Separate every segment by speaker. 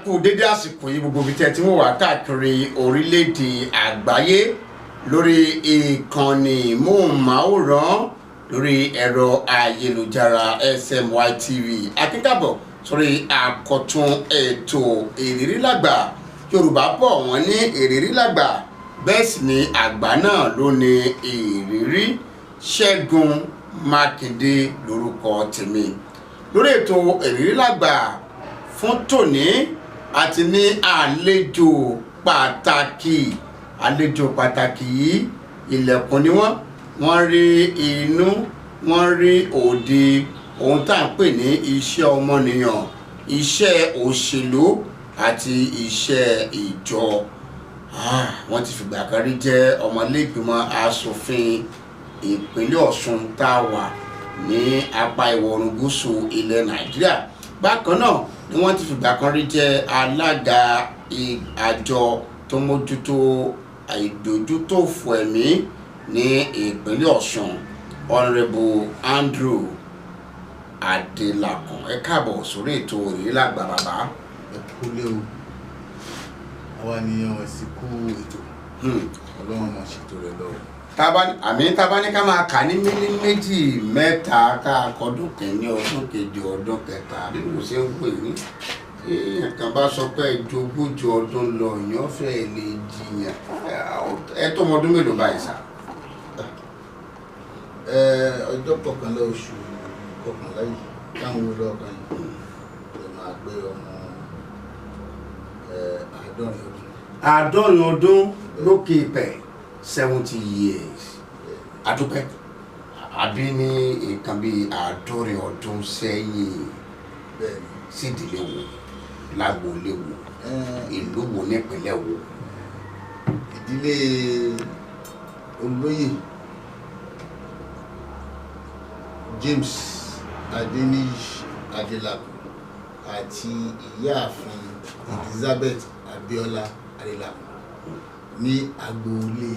Speaker 1: kú dédé àsìkò yìí gbogbo ibi tẹ́ tí wọ́n wà káàkiri orílẹ̀-èdè àgbáyé lórí ìkànnì móhùnmáwòrán lórí ẹ̀rọ ayélujára SMY TV akíkàbọ̀ sórí àkọ́tún ètò ìrírí lágbà Yorùbá bọ̀ wọ́n ní ìrírí lágbà bẹ́ẹ̀ sì ni àgbà náà ló ní ìrírí. Ṣẹ́gun Mákindé lórúkọ tèmi lórí ètò ìrírí lágbà fún tòní àti ní àlejò pàtàkì yìí ilẹ̀kùn ni wọ́n rí inú wọ́n rí òde ohun tá à ń pè ní iṣẹ́ ọmọnìyàn, iṣẹ́ òṣèlú àti iṣẹ́ ìjọ. Wọ́n ti fìgbà kan rí jẹ́ ọmọlẹ́gbìmọ̀ aṣòfin ìpínlẹ̀ Ọ̀ṣun tá a wà ní apá ìwọ̀ oòrùn gúúsù ilẹ̀ Nàìjíríà. Bákan náà ni wọ́n ti fìgbà kan rí jẹ́ alága àjọ tó mójútó ìdójútòfò ẹ̀mí ní ìpínlẹ̀ Ọ̀ṣun, Honorable Andrew Adelakun. Ẹ káàbọ̀ sórí ètò ìrírí lágbà bàbá.
Speaker 2: Ẹ kú lé o, àwa nìyẹn ẹ̀sìnkú ètò Ọlọ́run máa ṣètò rẹ̀ lọ́wọ́.
Speaker 1: Tabani ká máa kà ní méjì mẹ́ta ká kọdún kìíní ọdún kejì ọdún kẹta bí mo ṣe ń pè ní èèyàn kan bá sọ pé ìjogójì ọdún lọ èèyàn fẹ́ lè jiyàn. Ẹ tó ọmọ ọdún mélòó báyìí sá?
Speaker 2: Ọjọ́ kọkànlá oṣù kọkànlá yìí táwọn olú ọkàn yìí lè máa gbé ọmọ
Speaker 1: àádọ́rin ọdún lókè ìpẹ́ 70 years. Adúpẹ́ àbí ní nǹkan bíi àádọ́rin ọdún sẹ́yìn sídìlé wo lágboolé wo ìlú wo nípínlẹ̀ wo?
Speaker 2: Ìdílé olóyè James Adelakun àti ìyáàfin Elizabeth Abiola Adelakun ní agboolé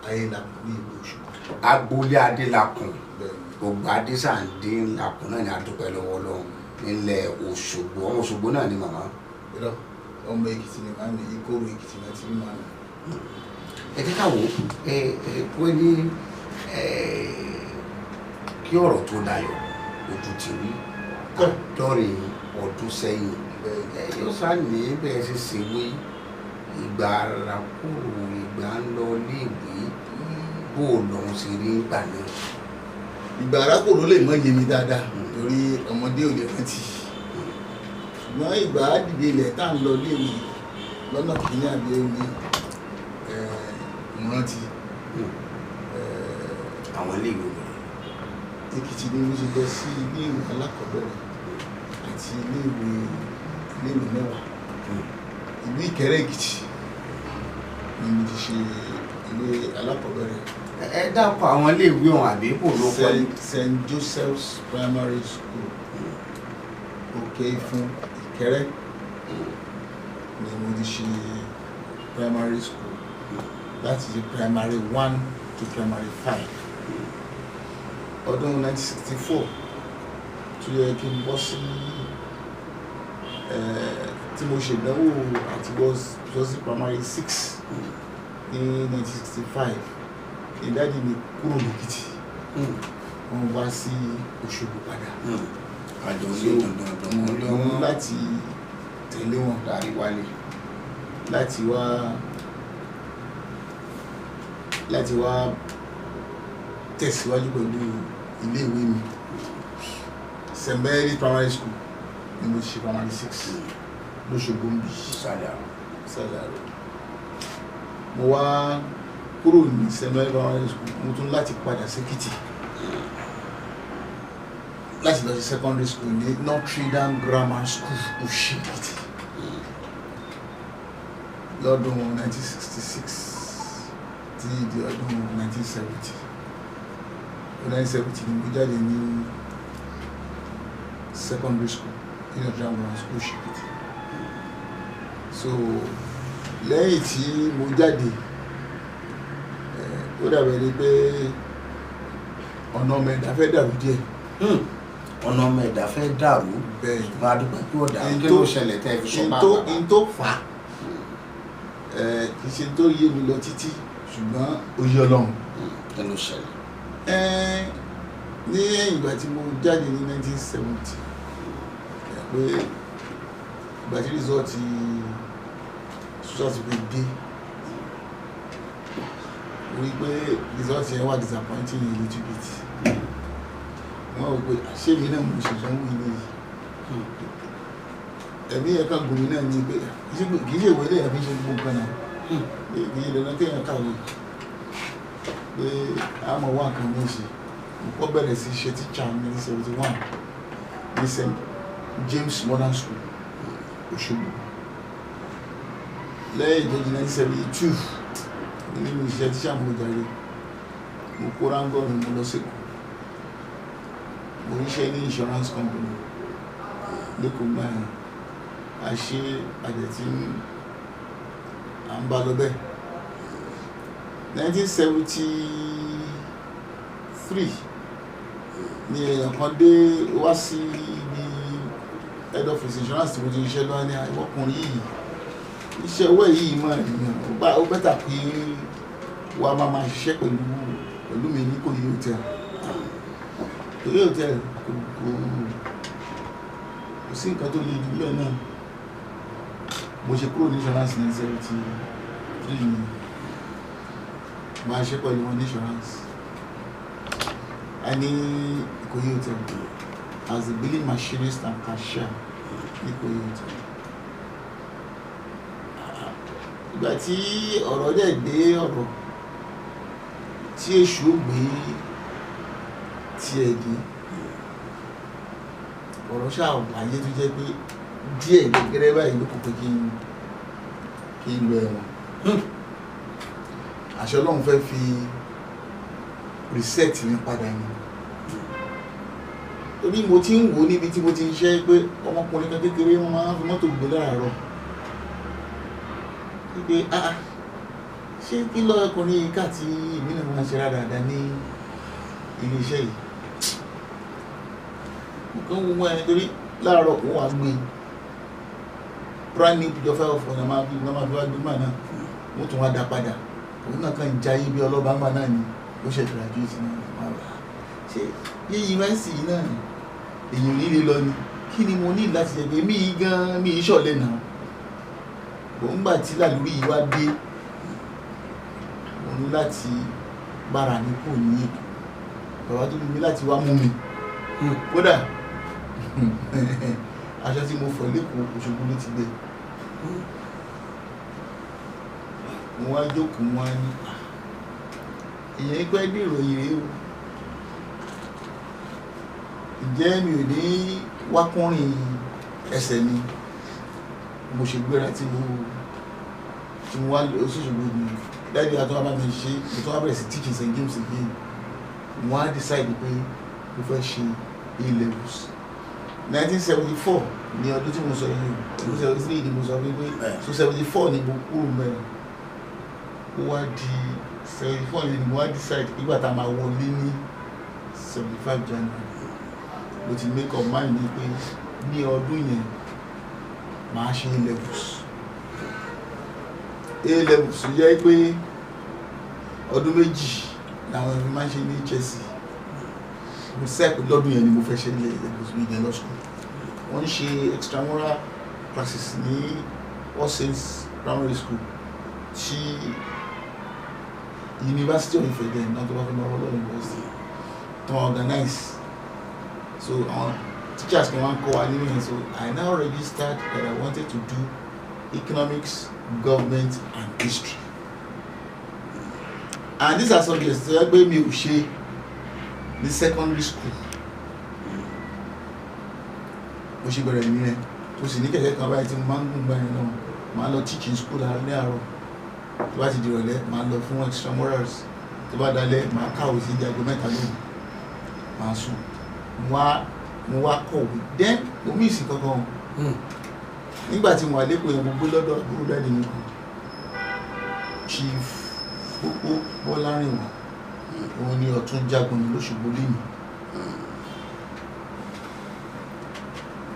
Speaker 2: Adelakun ní ìlú Òṣogbo.
Speaker 1: Agboolé Adelakun gbogbo adésàndé Lakun náà ni adúpẹ́ lọ́wọ́ lọ́wọ́ nílẹ̀ Òṣogbo. Ọmọ Òṣogbo náà ni màmá.
Speaker 2: Ọmọ Èkìtì ni màmá mi, Ìkòrò Èkìtì náà ti ní màmá mi.
Speaker 1: Ẹ jẹ́ ká wò ó pé ní kí ọ̀rọ̀ tó dayọ̀ ojú ti rí àádọ́rin ọdún sẹ́yìn yóò sá ní bẹ́ẹ̀ ṣe ṣèwé ìgbà àràkùrù ìgbà ń lọ léèwé bó lòun ṣe rí ìgbà náà.
Speaker 2: Ìgbà àràkùrù lè mọ yé mi dáadáa torí ọmọdé ò lè rántí, ṣùgbọ́n ìgbà àdìdè ilẹ̀ tá à ń lọ léèwé lọ́nà kìíní àbí omi mo rántí.
Speaker 1: Àwọn iléèwé
Speaker 2: Èkìtì ni mo ti lọ sí iléèwé alákọ̀ọ́bẹ̀rẹ̀ àti iléèwé mẹ́wàá. Ìlú Ìkẹrẹ Èkìtì ni mo ti ṣe ilé alákọ̀ọ́bẹ̀rẹ̀.
Speaker 1: Ẹ dápọ̀ àwọn iléèwé ọ̀hún àbí kò ló kọ́ ní?
Speaker 2: St. Joseph's Primary School Òkè Ìfún Ìkẹrẹ ni mo ti ṣe primary school láti ṣe primary 1 to primary 5. Ọdún 1964 tó yẹ kí n bọ́ sí tí mo ṣe ìdánwò àti bọ́ sí primary 6 ní 1965 ìdádì mi kúrò lókìtì wọ́n wá sí Òṣogbo padà.
Speaker 1: Àjọ ní
Speaker 2: dandan láti tẹ̀lé wọn
Speaker 1: láàrí wálé
Speaker 2: láti wá tẹ̀síwájú pẹ̀lú iléèwé mi. St. Mary's Primary School ni mo ti ṣe primary 6 lóṣogbo ń bí sálẹ̀. Mo wá kúrò ní St. Mary's Primary School, mo tún láti padà sí Èkìtì láti lọ sí secondary school ní Notre Dame Grammar School Òṣèkìtì lọ́dún 1966 tí di ọdún 1970. 1970 ni mo jáde ní secondary school ní Notre Dame Grammar School Òṣèkìtì. So lẹ́yìn tí mo jáde ó dàbẹ̀ ni pé ọ̀nà mẹ́ta fẹ́ dàrú díẹ̀.
Speaker 1: ọ̀nà ọmọ ẹ̀dá fẹ́ dàrú
Speaker 2: bẹ́ẹ̀
Speaker 1: máa dúpẹ́ kí ó dàrú kí ló ṣẹlẹ̀ tẹ́ fi sọ bá
Speaker 2: n tó fà á kì í ṣe tó yé mi lọ títí ṣùgbọ́n ó yé Ọlọ́run.
Speaker 1: kí ló ṣẹlẹ̀.
Speaker 2: ní ìgbà tí mo jáde ní 1970 pé ìgbà tí rìsọ́ọ̀tì social security dé orí pé rìsọ́ọ̀tì yẹn wà disappointing a little bit wọ́n rò pé ṣé mi náà mo ṣẹ̀ṣẹ̀ ń wí ilé yìí ẹ̀mí ẹ̀ka gòmìn náà ní pé kì í ṣe ìwé lẹ́yìn fi ṣe gbogbo nǹkan náà kì í ṣe dandan kéèyàn kàwé pé a mọ̀ wá nǹkan ní ṣe wọ́n bẹ̀rẹ̀ sí ṣe tíṣà ní 1971 ní St. James Modern School Òṣogbo lẹ́yìn ìjọ́jú 1972 nínú iṣẹ́ tíṣà mo jàre mo kó ráńgọ́ mi mo lọ sẹ́kọ̀ọ́ mo ríṣẹ́ ní insurance company lẹ́kọ̀ọ́ gbà yẹn a ṣe àjẹtí à ń bá lọ bẹ́ẹ̀ 1973 ni èèyàn kan dé wá sí ibi head office insurance tí mo ti ṣiṣẹ́ lọ́wọ́ ní ọkùnrin yìí iṣẹ́ owó yìí mọ̀ ènìyàn ó bẹ́tà pé wà máa ṣiṣẹ́ pẹ̀lú mi ní Ìkòyí hotel kò sí nǹkan tó lè dúró náà mo ṣe kúrò ní insurance ní 73 ni máa ṣe pẹ̀lú wọn ní insurance a ní Ìkòyí hotel as a billing machinist and cashier ní Ìkòyí hotel. Ìgbà tí ọ̀rọ̀ dẹ̀ dé ọ̀rọ̀ tí èṣù gbé tiẹ̀ dé ọ̀rọ̀ ṣáà wáyé tó jẹ́ pé díẹ̀ gẹ́gẹ́rẹ́ báyìí ló kò pé kí n lọ ẹ̀wọ̀n àṣẹ Ọlọ́run fẹ́ fi reset mi padà ni torí mo ti ń wò níbi tí mo ti ń ṣe pé ọmọkùnrin kan kékeré wọn máa ń fi mọ́tò gbé láàárọ̀ pé ṣé kí lọ ọkùnrin yìí kà tí ìmínà máa ṣe dáadáa ní ilé iṣẹ́ yìí nǹkan wo wọ́n ẹni torí láàárọ̀ òun wà gbé brand new picture file fún ọ̀nà máa fi wá gbé mà náà wọ́n tún wá dá padà òun náà kàn ń jayé bí ọlọ́ba ń gbà náà ni ó ṣe graduate náà máa rà ṣé yé yunifásitì yìí náà èèyàn líle lọ ni kí ni mo ní láti ṣe pé mí gan mí ìṣọ̀lẹ̀ náà òun gbà tí làlórí yìí wá dé òun láti bára ní kò ní Èkó bàbá tó bí mi láti wá mú mi kódà aṣọ tí mo fọ̀ lẹ́kọ̀ọ́ Òṣogbo ló ti gbé mo wá jókòó wọn ní ìyẹn pẹ́ dé ìròyìn rèé o ǹjẹ́ mi ò ní wákùnrin ẹsẹ̀ mi mo ṣe gbéra tí mo wá Òṣogbo ní dájú àtọ́wà bá mi ṣe mo tún wá bẹ̀rẹ̀ sí teaching St. James again mo wá decide pé mo fẹ́ ṣe A-levels 1974 ní ọdún tí mo sọ yìí 1973 ni mo sọ pé so 74 ni mo kúrò mẹ́rin ó wá di 74 ni mo wá decide nígbà tá a máa wọlé ní 75 January mo ti make up mind ní pé ní ọdún yẹn máa ṣe A-levels ó yẹ pé ọdún méjì làwọn ẹbí máa ń ṣe ní Chelsea mo sẹ́ẹ̀pù lọ́dún yẹn ni mo fẹ́ ṣe ní A-levels ní ìdẹ́ lọ́sùn wọ́n ń ṣe extramural classes ní All Saints Primary School tí University of Ife then náà tó bá fẹ́ máa wọlé university tó organize so àwọn teachers kan wá ń kọ́ wa nínú yẹn so I now registered that I wanted to do economics, government and history and these are subjects tó yẹ pé mi ò ṣe ní secondary school mo ṣe bẹ̀rẹ̀ nìyẹn tó sì ní kẹ̀kẹ́ kan báyìí tí mo máa ń gùn báyìí náà máa lọ teaching school ní àárọ̀ tó bá ti di ìrọ̀lẹ́ máa lọ fún extramurals tó bá dalẹ̀ máa káwé sí ìdí aago mẹ́ta lóhùn máa sùn mo wá kọ̀wé then mo mí ìsìn kankan nígbà tí mo wà lẹ́kọ̀ọ́ yẹn mo gbé lọ́dọ̀ àbúrò dáadé mi kan Chief Pópó Bọ́lárìnwá òun ni ọ̀tún jagun ní l'Óṣogbo lẹ́nu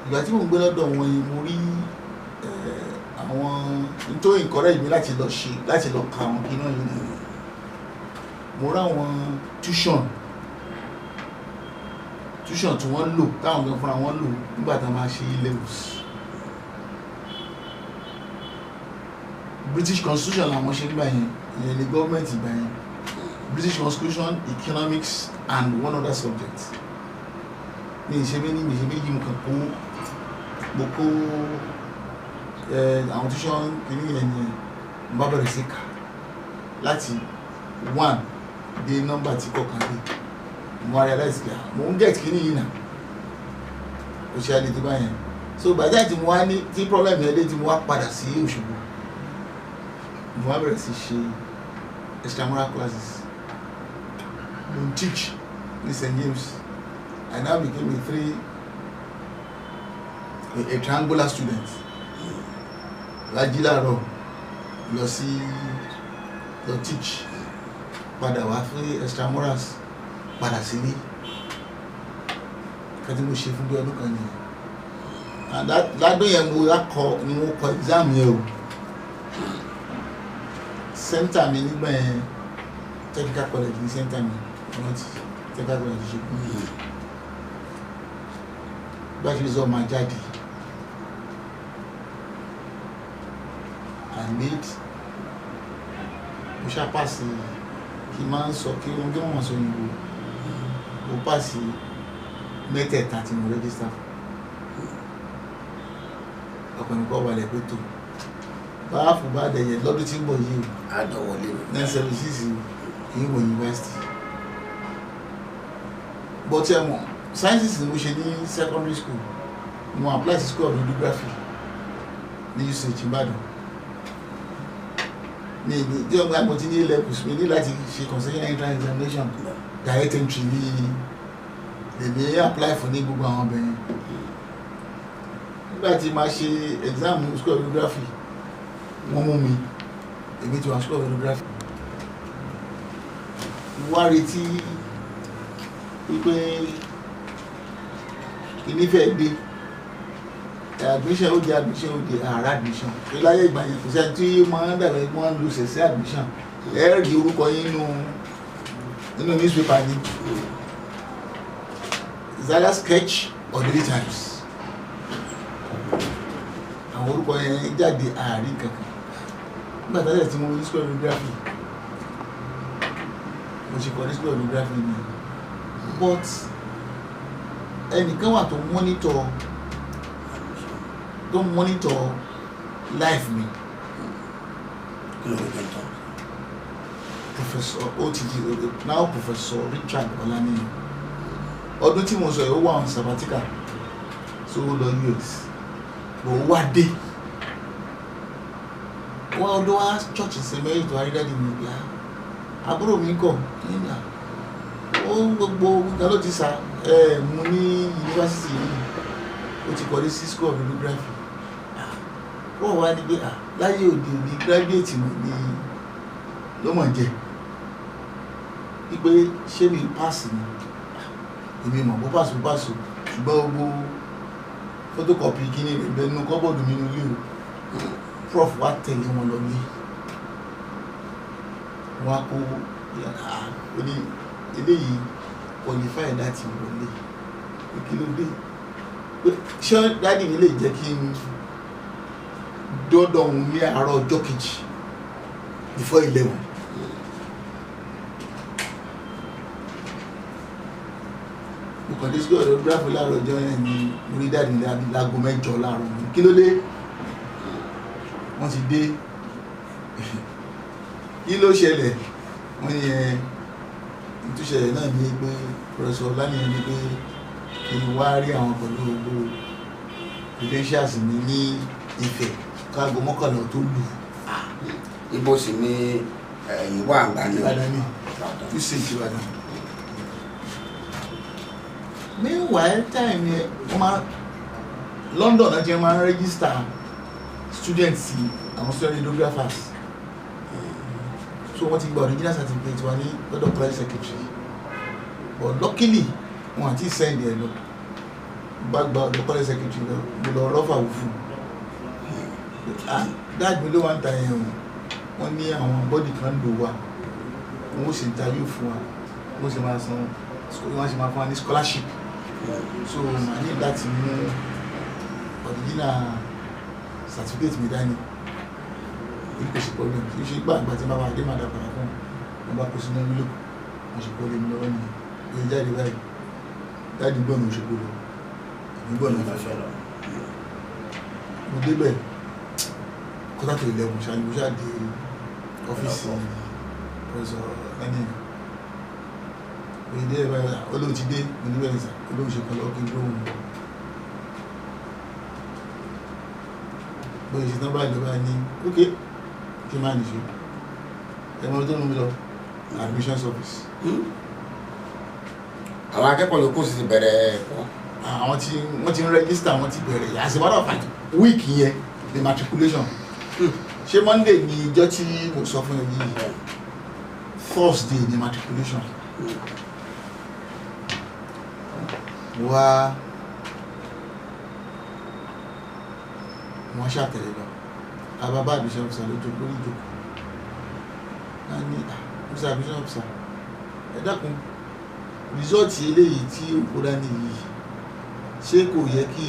Speaker 2: ìgbà tí mo ń gbé lọ́dọ̀ wọn yìí mo rí àwọn tó encourage mi láti lọ ka àwọn kí náà yìí mo rí àwọn tuition tí wọ́n lò táwọn gan fúnra wọn lò nígbà tá a máa ṣe levels. British constitution làwọn ṣe nígbà yẹn ìyẹn ni gọ́ọ̀mẹ̀ntì ìgbà yẹn British constitution, economics and one other subject. Ní ìṣe méjì mo kó àwọn tuition kìíní yẹn ni mo bá bẹ̀rẹ̀ sí kà láti 1 dé nọ́mbà tí kọ̀ọ̀kan dé. Mo realize pé mo ń get kìíní yìí náà kò ṣe àlejò báyẹn. So by that mo wá ní tí problem yẹn dé tí mo wá padà sí Òṣogbo mo wá bẹ̀rẹ̀ sí ṣe extramural classes. Mo teach ní St. James. I now became a triangular student. Lájí láàárọ̀ lọ teach padà wá fún extramurals padà sílé kẹ́tí mo ṣe fún bí ọdún kan nìyẹn. And ládùn yẹn mo kọ exam yẹn o. Center mi nígbà yẹn technical college ní center mi ọ̀nà tí technical college ṣe kú mi. Bá ṣe result máa jáde I made mo ṣá pàṣẹ kí n máa ń sọ kí wọ́n mọ̀ sọ òyìnbó mo pàṣẹ mẹ́tẹ̀ẹ̀ta tí mo register ọkùnrin kọ́ balẹ̀ pé tó báàfù bá dẹ̀yẹ lọ́dún tí ń bọ̀ yìí
Speaker 1: àdọ̀wọlé
Speaker 2: 976 kì í wọ university but sciences ni mo ṣe ní secondary school mo apply to school of radiography ní UCH Ìbàdàn ní tí wọ́n gbà mo ti ní levels mi ní láti ṣe consecutive entrance examination direct entry ní èmi apply fún ní gbogbo àwọn ọbẹ̀ yẹn nígbà tí máa ṣe exam ní school of radiography wọ́n mú mi èmi tí wọ́n school of radiography wá retí wípé ìnífẹ̀ẹ́ dé admission ó di ààrẹ admission láyé ìgbà yẹn kò sẹ́ni tí máa ń dàgbà wọ́n ń lu ṣẹ̀ṣẹ̀ admission rí orúkọ yín nínú newspaper ni Zaga Sketch or Daily Times àwọn orúkọ yẹn jáde ààrí kankan nígbà tó yẹ tí mo ní school of radiography mo ṣe kọ́ ní school of radiography ni but ẹnìkan wà tó monitor life mi Professor OTG now Professor Richard Olaniyan ọdún tí mo sọ yìí ó wà on sabbatical so ó lọ US bò ó wá dé wọ́n ọdún wá church ìsẹ̀mẹ́yì tó àrídájú mi gbà àbúrò mi kọ̀ nígbà ó gbogbo nǹkan ló ti sà mú ní yunifásitì yìí ó ti kọ́lé sí school of radiography wọ́n wá ní pé láyé òde òní graduate mọ̀ ní ló mọ̀ jẹ́ wípé ṣé mi pass ni èmi mọ̀ bó pass ṣùgbọ́n gbogbo photocopy kíní rẹ̀ bẹ́ẹ̀ nínú kọ́bọ̀dù mi nílé o prof wá tẹ̀lé wọn lọ ní wọn á kó ó ní eléyìí qualify láti wọlé kí ló dé ṣé dáàdì mi lè jẹ́ kí n dọ́dọ̀ òun ní àárọ̀ ọjọ́ kejì before 11 mo kàn dé sí ọ̀dọ̀ gíráfù láàárọ̀ ọjọ́ yẹn ni mo rí dáàdì mi láago 8 láàárọ̀ kí ló dé wọ́n ti dé kí ló ṣẹlẹ̀ wọ́n ní ìtúṣẹlẹ̀ náà ní pé Professor Olaniyan ní pé kí n wá rí àwọn pẹ̀lú gbogbo credentials mi ní Ifẹ̀ káàgó mọ́kànlá tó lù.
Speaker 1: ibo sì ni ìwà àgbà ní
Speaker 2: Ìbàdàn ní UCH Ìbàdàn. Meanwhile time yẹn wọ́n máa London náà jẹ́ máa ń register students àwọn student radiographers so wọ́n ti gba original certificate wa ní lọ́dọ̀ private secretary but luckily wọ́n àti send ẹ̀ lọ bá gba ọ̀dọ̀ kọ́lẹ̀ secretary lọ mo lọ rọ́fà wò fún dáàbì ló wà ń ta yẹn o wọ́n ní àwọn bọ́dì kan lò wá wọ́n ó sì interview fún wa wọ́n sì máa san wọ́n sì máa fún wa ní scholarship so màá ní láti mú original certificate mi dání èyí kò sí problem kì í ṣe gbà àgbà tí wọ́n bá wà dé màdà padà fún wọn bá kó sínú nílò wọ́n sì kọ́ lé mi lọ́wọ́ nìyẹn èyí jáde báyìí dáàbì gbọ́n mi ò ṣe kó lọ nígbọ̀n náà fẹ́ lọ mo débẹ̀ kọ́tà tó 11 ṣáájú mo ṣáà dé ọ́fíìsì pọ̀sọ̀ ẹni ìdí ẹ̀rọ olóhùn ti dé mo níbẹ̀ nìsà olóhùn ṣe kọlọ́ kí n gbóhùn bóyá ṣe tán báyìí lọ́ba ní ókè kí n máa nìṣó ẹ̀mọ́ tó ń mú lọ admission service.
Speaker 1: àwọn akẹ́kọ̀ọ́ yòókù sì ti bẹ̀rẹ̀ ẹ̀kọ́.
Speaker 2: àwọn tí wọ́n ti ń register wọ́n ti bẹ̀rẹ̀ as a matter of fact week yẹn the matriculation ṣé Monday ni ìjọ tí mo sọ fún ẹ yìí Thursday ni matriculation wá wọ́n ṣàtẹ̀lé lọ ababa admission officer lójú lórí ìjókòó náà ní officer admission officer ẹ dákun result eléyìí tí ó kó dání yìí ṣé kò yẹ kí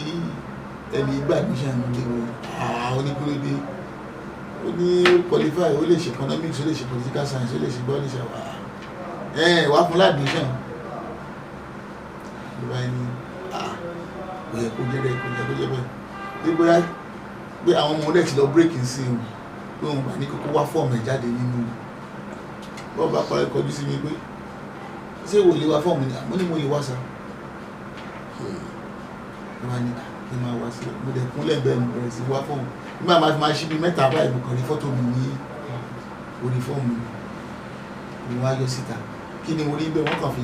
Speaker 2: ẹni gbà admission lè wọ oníkúrédé ó ní qualify ó lè ṣe economics ó lè ṣe political science ó lè ṣe gbọ́dọ̀ ṣe wà fún admission ló bá ní kò yẹ kó jẹ́ bẹ́ẹ̀ kò yẹ kó jẹ́ bẹ́ẹ̀ bí bóyá pé àwọn ọmọ rẹ̀ ti lọ break in sí wọn pé wọn bá ní kókó wá fọ́ọ̀mù ẹ̀ jáde nínú bọ́ọ̀ bá parí kọjú sí mi pé ṣé ìwò lè wá fọ́ọ̀mù ni àmọ́ ní mo lè wá sa wọ́n ní kí n máa wá sí mo dẹ̀ kúnlẹ̀ bẹ́ẹ̀ mo bẹ̀rẹ̀ sí wá fọ́ọ̀mù nígbà máa fi máa ṣí bí mẹ́ta báyìí mo kàn rí fọ́tò mi ní orí fọ́ọ̀mù mi wá yọ síta kí ni mo rí bẹ́ẹ̀ wọ́n kàn fi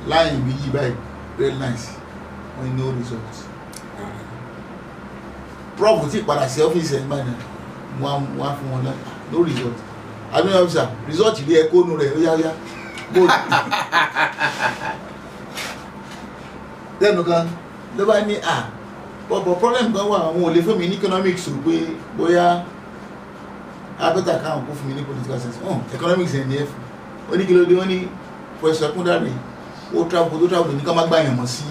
Speaker 2: láàyè méjì báyìí very nice wọ́n ní no result prof tí padà sí ọ́fíìsì ẹ̀ ń gbàdá wọ́n á fún wọn náà no result admin officer result rí ẹ kónú rẹ̀ ó yá bóòlù lẹ́nu kan ló bá ní bọ̀bọ̀ problem kan wà àwọn ò lè fún mi ní economics o pé bóyá abẹ́tà káwọn kó fún mi ní political science economics ẹ̀ ní ẹ̀fọ́ ó ní kí ló dé ó ní for secondary ó travel ní ká má gbà yàn mọ́ sí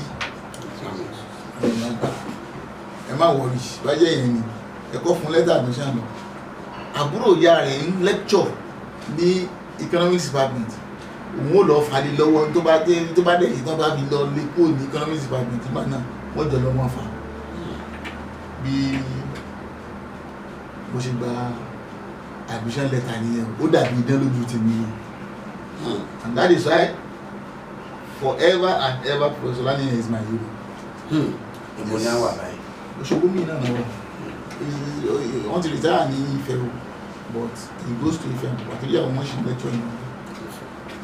Speaker 2: ẹ má wọrí bájẹ́ yẹn ni ẹ̀kọ́ fún lẹ́tà admission lọ àbúrò ìyá rẹ̀ ń lecture ní economics department òun ò lọ fàdí lọ́wọ́ tó bá dé yìí tó bá fi lọ lé kó ní economics department nígbà náà wọ́n jọ lọ́wọ́ fà bí mo ṣe gba admission letter nìyẹn ó dàbí idán lójú tèmi yẹn and that is why forever and ever Professor Laniyan is my hero.
Speaker 1: ìbò ní àwọn àbáyé.
Speaker 2: Òṣogbo mi náà náà wọ́n ti retire ní Ifẹ̀ o but he goes to Ifẹ̀ àtúndì àwọn ọmọ ṣe lecture ní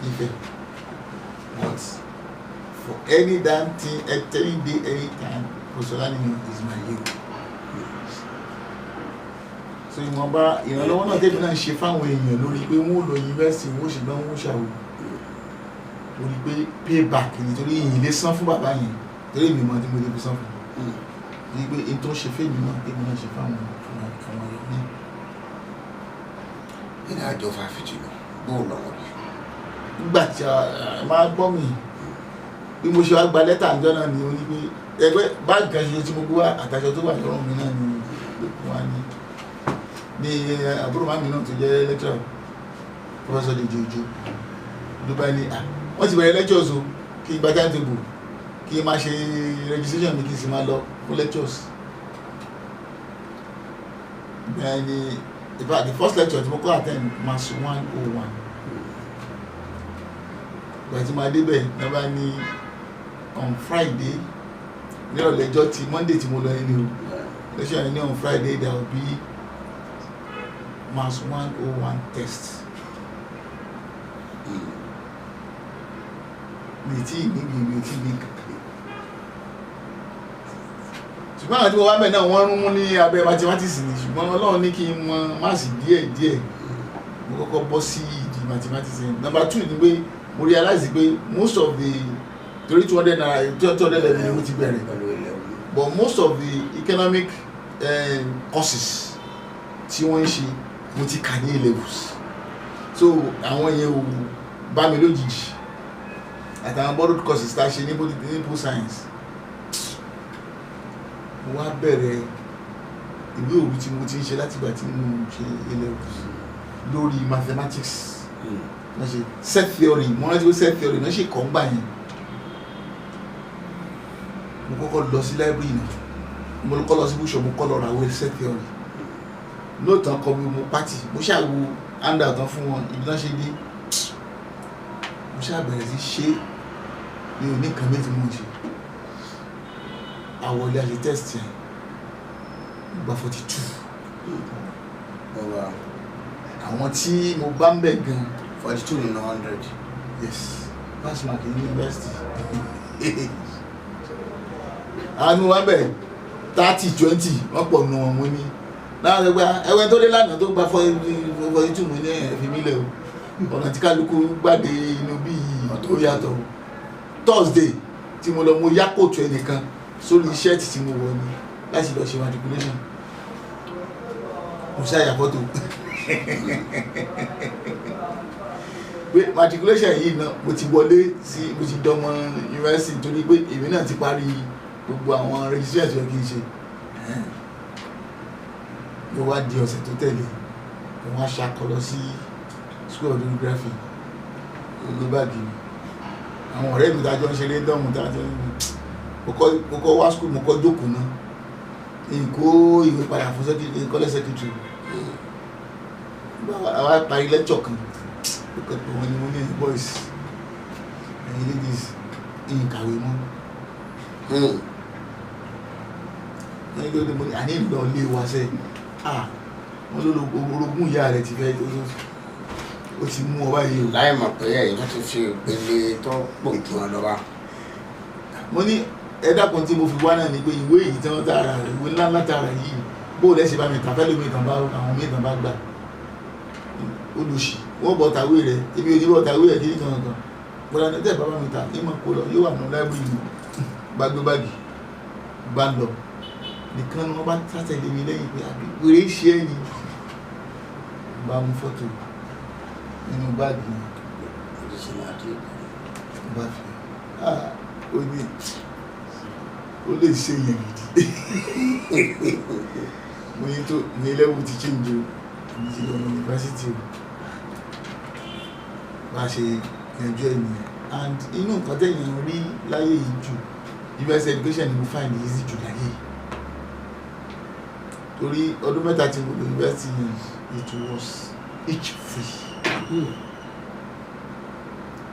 Speaker 2: Ifẹ̀ but for any damn thing any day anytime Professor Laniyan is my hero. So ìwọ̀nba ìrànlọ́wọ́ náà tẹ́bi náà ṣe fáwọn èèyàn lórí pé wọ́n ò lọ yunifásitì wọ́n ṣe gbọ́n wọ́n ṣàwò lórí pé payback nítorí ìyìn lè san fún bàbá yẹn torí èmi mọ̀ tí mo lè fi san fún ní pé èyí tó ń ṣe fèmí náà èmi náà ṣe fáwọn àwọn ọ̀yọ́ ní.
Speaker 1: ìrìn àjò fàáfìtì lọ bóò lọ́wọ́ rí.
Speaker 2: nígbà tí a máa gbọ́ mi bí mo ṣe wá gba lẹ́tà àjọ náà ni ó ní pé ẹgbẹ́ báàgì kan ṣe tí mo gbé wá àtàṣọ tó wà lọ́rùn mi náà ni wọ́n á ní àbúrò màmí náà tó jẹ́ lecturer Professor Adeoye ló bá ní wọ́n ti bẹ̀rẹ̀ lectures o kí n gba timetable kí n máa ṣe registration mi kí n sì máa lọ fún lectures. Then the first lecture tí mo kọ́ attend mass 101 ìgbà tí máa débẹ̀ náà bá ní on Friday ní ọ̀lẹ́jọ́ tí Monday tí mo lọ ẹni o lecture yẹn ní on Friday there will be mass 101 test. Mi tí níbi kankan ṣùgbọ́n àwọn tí mo wá bẹ̀ náà wọ́n rún mú ní abẹ́ mathematics ni ṣùgbọ́n Ọlọ́run ní kí n mọ máàsì díẹ̀ mo kọ́kọ́ bọ́ sí ìdí mathematics yẹn. Number 2 ni pé mo realize pé most of the torí 200 naira 200 level ni mo ti bẹ̀rẹ̀ but most of the economic courses tí wọ́n ń ṣe mo ti kà ní A-levels so àwọn yẹn ò bá mi lójijì àtàwọn borrowed courses tá a ṣe ní political science mo wá bẹ̀rẹ̀ ìwé òru tí mo ti ń ṣe láti ìgbà tí mo ṣe A-levels lórí mathematics náà ṣe set theory mo rántí pé set theory náà ṣe kọ́ ń gbà yẹn mo kọ́kọ́ lọ sí library náà mo kọ́ lọ sí bookshop mo kọ́ lọ ra ìwé set theory lóòótọ́ kọ́ mi mo pátì mo ṣàwo handout tán fún wọn ibi náà ṣe dé mo ṣàbẹ̀rẹ̀ sí ṣe mi ò ní nǹkan méjì mo ṣe àwọlé àti test yẹn gba 42 àwọn tí mo bá ń bẹ̀ gan
Speaker 1: 42 nínú 100.
Speaker 2: yes pass mark ní university àwọn mo bá ń bẹ̀ 30-20 wọ́n pọ̀ nù wọn mo ní náà ṣe pé ẹwẹ́ tó dé lánàá tó gba 42 mo ní ẹ̀fí mílẹ̀ o ọ̀nà tí kálukú gbàdé inú bí ó yàtọ̀ Thursday tí mo lọ mo yá kóòtù ẹnìkan sórí iṣẹ́ tí mo wọ̀ ni láti lọ ṣe matriculation mo ṣàyà fọ́tò pé matriculation yìí náà mo ti wọlé sí mo ti dọ́mọ university torí pé èmi náà ti parí gbogbo àwọn registration tó kí n ṣe ló wá di ọ̀sẹ̀ tó tẹ̀lé mo wá ṣàkọlọ sí school of geography ló bá di àwọn ọ̀rẹ́ mi dájọ́ ń ṣeré dánwò dájọ́ mo kọ́ wá school mo kọ́ jókòó náà ìkó ìwé padà fún college secretary àwa parí lecture kan wọ́n ni mo ní boys ẹ̀yin ladies ìkàwé mọ́ ẹ̀yin lóde mo ní àní ìlọ lé wa sẹ́ wọ́n ló orogún ìyá rẹ̀ ti fẹ́ ó ti mú ọ báyìí o.
Speaker 1: láì mọ̀ pé ẹ̀yin wọ́n ti fi ìpele tó pọ̀ jù wọn lọ́wọ́.
Speaker 2: mo ní ẹ̀dàkùn tí mo fi wá náà ni pé ìwé yìí tí wọ́n tààrà ìwé ńláńlá tààrà yìí bó lẹ́sẹ̀ bá mi tàn fẹ́lẹ́ mi tàn bá àwọn mi tàn bá gbà olùsì wọ́n bọ̀ tàwé rẹ̀ ebi ò ní bọ̀ tàwé rẹ̀ kí ní kankan bọ́lá ní tẹ́ bàbá mi ta ní mọ̀ kó lọ yóò wà ní láìbírì mi bá gbé báàgì bá lọ nìkan ni wọ́n bá tàtẹ̀lé mi lẹ́yìn pé àbí wèrè ṣe é ni bá mú fọ́tò nínú báàgì bá fi ó ní ó lè ṣe yẹn gidi mo ní tó ní lẹ́wù ti change o ní ti lọ yunifásitì o bá ṣe yanjú ènìyàn and inú nǹkan tẹ̀yìn rí láyé yìí jù university education ni mo find easy jù láyé torí ọdún mẹ́ta tí mo lò university it was each free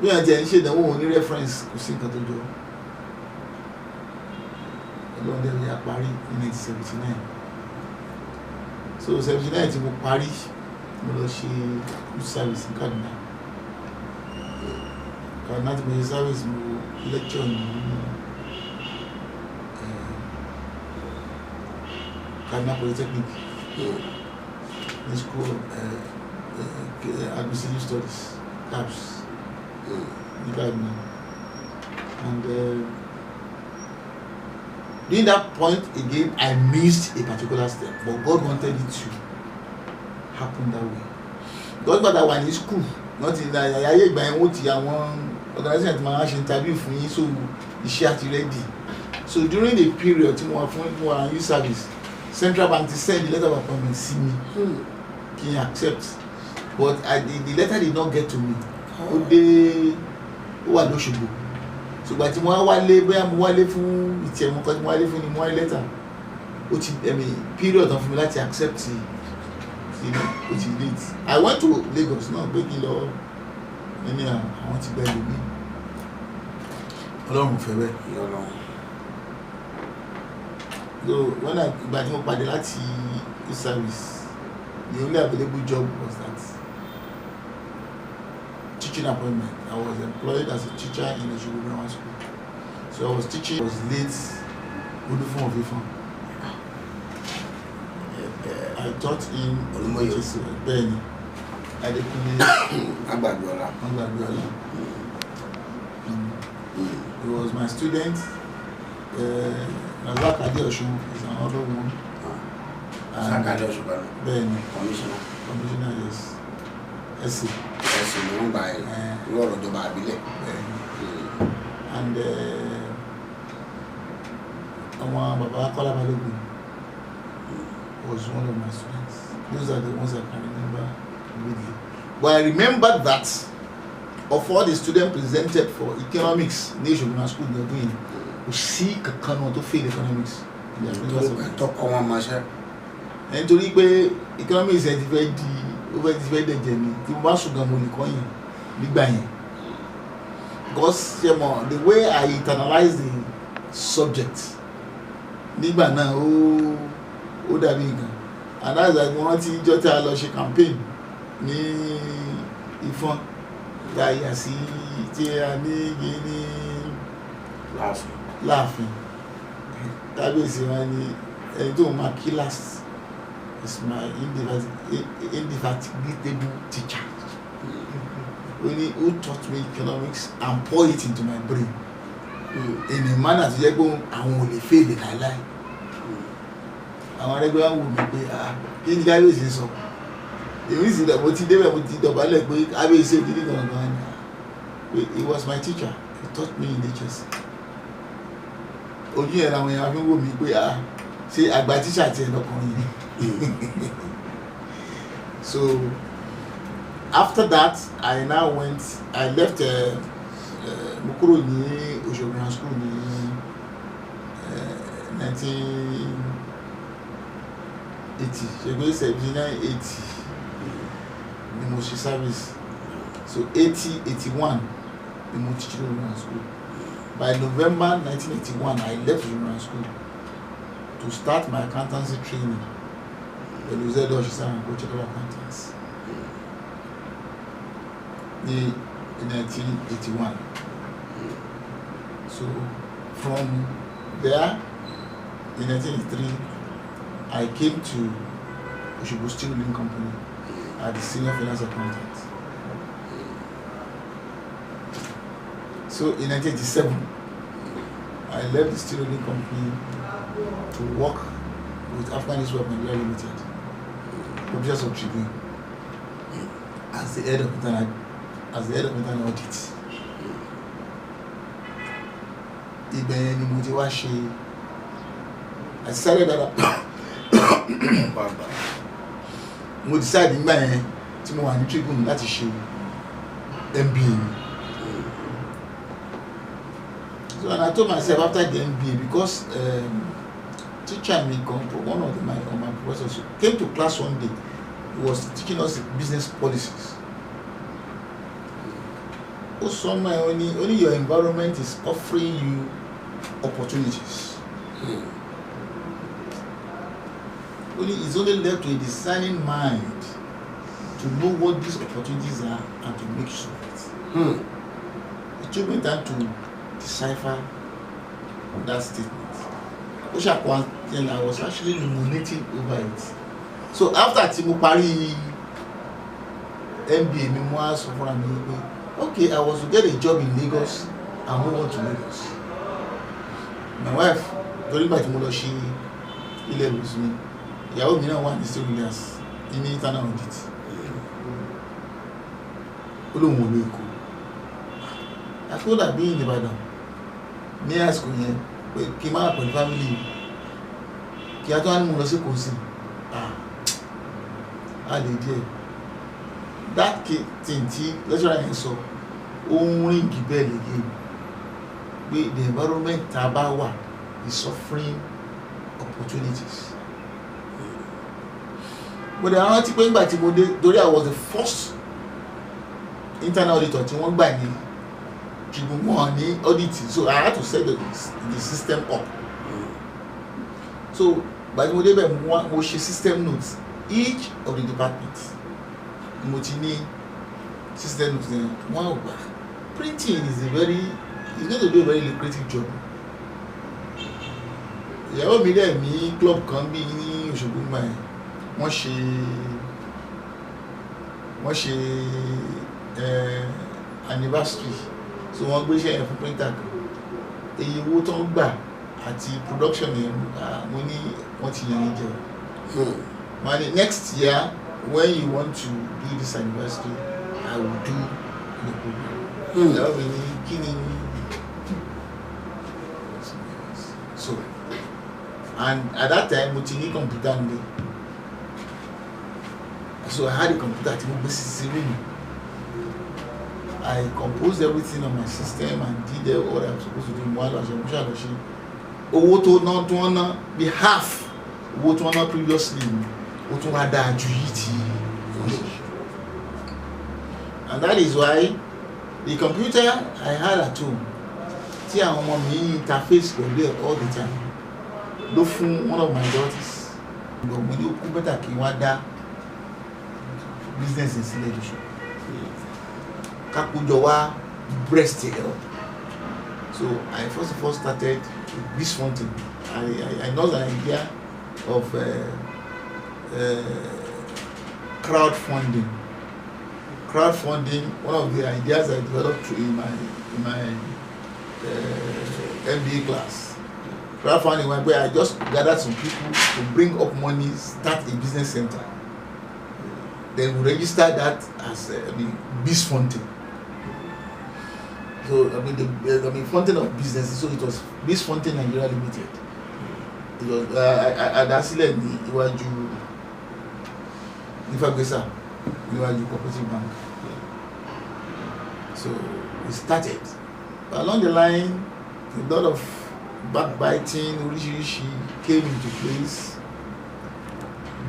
Speaker 2: bí wọ́n ti ẹ̀ ń ṣe ìdánwò wọn ní reference kò sí nǹkan tó jọ ọlọ́dẹ rẹ̀ yà parí ní 1979 so 79 tí mo parí mo lọ ṣe youth service ní Kaduna tí mo ṣe service mo lecture ní Kaduna Polytechnic ní school administrative studies CAPS ní Kaduna and during that point again I missed a particular step but God wanted it to happen that way God gbàdá wà ní school not in ayé ìgbà yẹn wọ́n ti àwọn organization ti máa ṣe interview fún yín so iṣẹ́ àti ready so during the period tí mo wà fún youth service Central Bank ti send the letter of appointment sí mi kí n accept but the letter did not get to me ó dé ó wà lóṣogbo ṣùgbọ́n tí mo wálé bóyá mo wálé fún ìtì ẹ̀mú kan tí mo wálé fún ni mo wálé lẹ́tà ó ti period tán fún mi láti accept ó ti late I went to Lagos náà pé kí n lọ ẹni àwọn ti bẹ́ẹ̀ lómi Ọlọ́run fẹ́ bẹ́ẹ̀ so when ìgbà tí mo pàdé láti service the only available job was that teaching appointment. I was employed as a teacher in the Grammar School. So I was teaching. I was late. I taught in Benny. Adeoye. He was my student. Razak Adeoye is another one.
Speaker 1: Razak Adeoye bẹ́ẹ̀
Speaker 2: Bẹ́ẹ̀ni.
Speaker 1: Commissioner
Speaker 2: Yes. ẹ̀sìn
Speaker 1: ló ń gba lọ́rọ̀ ìjọba àbílẹ̀.
Speaker 2: And àwọn bàbá Kọ́lá Balógun was one of my students. Those are the ones I can remember vividly. But I remember that of all the students presented for economics ní Ìṣògùn school ní ọdún yìí, kò sí kankan náà tó fail economics.
Speaker 1: Tó kọ́ wọn máa ṣe.
Speaker 2: Nítorí pé economics ẹ̀ ti fẹ́ dẹ̀jẹ̀ mi tí mo bá ṣùgbọ́n mo lè kọ́ yẹn nígbà yẹn. Because the way I internalize the subject nígbà náà ó dàbí nǹkan. And that's like mo rántí ìjọ tí a lọ ṣe campaign ní Ìfọ̀n tá a yà sí tí a ní Láàfin kábíyèsí wọn ni ẹni tó máa kí last is my indefatigable teacher. Only who taught me economics and pour it into my brain in a manner to jẹ́ pé àwọn ò lè fail it láíláí. Àwọn arẹgbẹ́ wò mí pé kí ni kábíyèsí sọ èmi sì mo ti débẹ̀ mo ti dọ̀bálẹ̀ pé kábíyèsí òkìní gangan ni he was my teacher, he taught me in HSC. Ojú yẹn làwọn èèyàn fi ń wò mí pé ṣé àgbà tíṣà tiẹ̀ lọkùnrin yìí. So after that I left mo kúrò ní Òṣogbo school ní 1980 ṣègbè 79-80 ni mo ṣe service. So 80-81 ni mo teach Òṣogbo school. By November 1981 I left Òṣogbo school to start my accountancy training pẹ̀lú Adeoye and Coach of Accountants in 1981. So from there in 1983 I came to Òṣogbo Steel Rolling Company as the senior finance accountant. So in 1987 I left the Steel Rolling Company to work with African Newspaper Nigeria Limited, Publishers of Tribune, as the head of internal audit. Ibẹ̀ ni mo ti wá ṣe. I decided that mo decide nígbà yẹn tí mo wà ní Tribune láti ṣe MBA. So and I told myself after the MBA, because teacher me one of my professors came to class one day. He was teaching us business policies. Somewhere only your environment is offering you opportunities. It's only left to a discerning mind to know what these opportunities are and to make use of it. It took me time to decipher that statement. And I was actually ruminating over it. So after tí mo parí MBA mi mo wá sọ fúnra mi pé okay, I was to get a job in Lagos and move on to Lagos. My wife torí ìgbà tí mo lọ ṣe ilé ìwòsàn mi ìyàwó mi náà wà ní State Reliance ní internal audit. Ó lóun ò lè kó. I told her being in Ìbàdàn ní àsìkò yẹn pé kí n máa pẹ̀lú family kí a tó wá ní mo lọ sí kòsì a lè díẹ̀. That thing tí lecturer yẹn sọ ó ń ríngì bẹ́ẹ̀ lè yé pé the environment tá a bá wà is offering opportunities. But I rántí pé nígbà tí mo dé torí I was the first internal auditor tí wọ́n gbà ní Tribune wọn ní auditing, so I had to set the system up. So by the way mo ṣe system notes each of the departments. Mo ti ní system notes then one over. Printing is going to be a very lucrative job. Ìyàwó mi dẹ̀ ní club kan bí ní Òṣogbo mine wọ́n ṣe anniversary, so wọ́n gbé iṣẹ́ yẹn fún printer kan. Èyí owó tó ń gbà àti production yẹn mo ní wọ́n ti yẹn ní jẹ́ wọ́n ní next year when you want to do this anniversary I will do the program. Ìyàwó mi ní kí ni so and at that time mo ti ní computer nílé so I had a computer tí mo gbé sí room. I composed everything on my system and did what I'm supposed to do. Mo ṣe owó tó wọ́n ná bí half owó tó wọ́n ná previously ó tún wá dáa ju yìí tí and that is why the computer I had at home tí àwọn ọmọ mi interface pẹ̀lú all the time ló fún one of my daughters mo ní ó kú bẹ́tà kí wọ́n dá business sílẹ̀ lóṣù kákójọ wá breast help. So I first of all started with this funding. I know the idea of crowdfunding. Crowdfunding, one of the ideas I developed in my MBA class. Crowdfunding, where I just gathered some people to bring up money, start a business center. Then we register that as biz funding. So the funding of businesses. So it was Biz Funding Nigeria Limited. It was Adasile ní iwájú Nifagbesa níwájú Cooperative Bank. So we started. But along the line, a lot of backbiting, oríṣiríṣi came into place.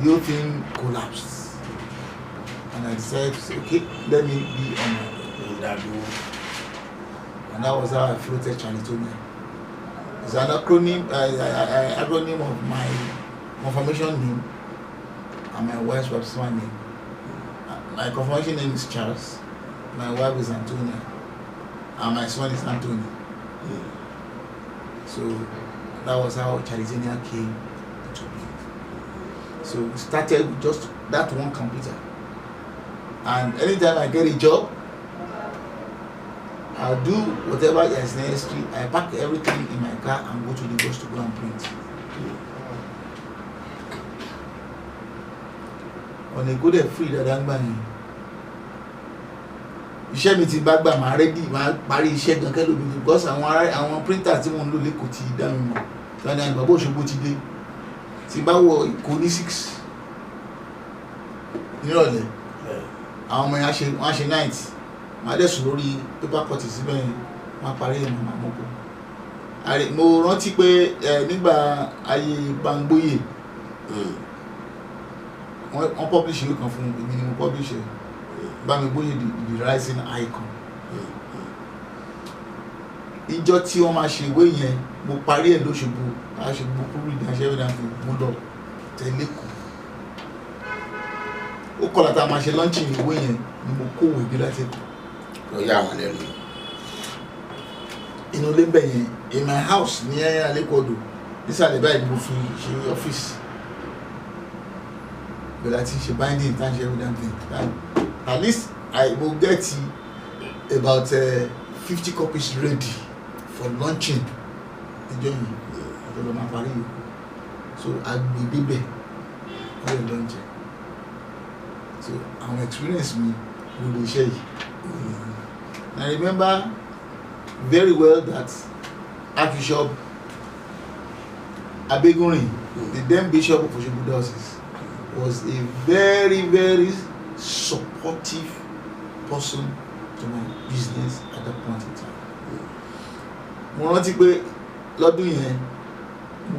Speaker 2: The whole thing collapsed, and I decided to say, okay, let me be on my own. And that was how I floated Charlatonia. It's an acronym, acronym of my confirmation name and my wife's baptismal name. My confirmation name is Charles, my wife is Antonia, and my son is Anthony. So that was how Charlatonia came to be. So we started with just that one computer. And anytime I get a job, I'll do whatever is necessary. I pack everything in my car and go to the bus to go and print. On a good free that I'm buying. Iṣẹ́ mi ti bá gbà máa ready máa parí iṣẹ́ gan kẹ́lò mi because àwọn printer tí wọ́n ń lò lẹ́kọ̀ọ́ ti dá mi mọ̀. Tani àgbà bó Òṣogbo ti dé. Tí bá wọ Ìkó ní 6 nírọ̀lẹ́. Àwọn ọmọ yẹn wọ́n á ṣe night. Màá dẹ̀ sùn lórí paper cut síbẹ̀ wọ́n parí ẹ̀ mọ̀ mọ́kò. Mo rántí pé nígbà ayé Bangboyè wọ́n publish ìwé kan fún èmi ni mo publish ẹ̀ Bangboyè the rising icon. Ìjọ tí wọ́n máa ṣe ìwé yẹn mo parí ẹ̀ lóṣogbo aṣogbo kúrú ìdáṣẹ́ ìdáfẹ́ mo lọ tẹ̀lé kù. Ó kọ̀lá tá a máa ṣe launching ìwé yẹn ni mo kó òwe gbé láti ẹ̀kọ́.
Speaker 1: Ó yà wọ́n lẹ́nu.
Speaker 2: Inú ilé bẹ̀ yẹn in my house ní Alẹ́kọ̀ọ́dọ̀ nísàlẹ̀ báyìí ni mo fi ṣe ọ́fíìsì. Bẹ̀rẹ̀ àti ṣe binding ìtànṣẹ́ everything. At least I will get about 50 copies ready for launching ìjọ yìí àtọ̀lọ́ máa parí yìí. So agbègbè bẹ̀ wọ́n lè launch it. So our experience me with the share. I remember very well that Archbishop Abegunrin, the then Bishop of Òṣogbo Diocese, was a very, very supportive person to my business at that point in time. Mo rántí pé lọ́dún yẹn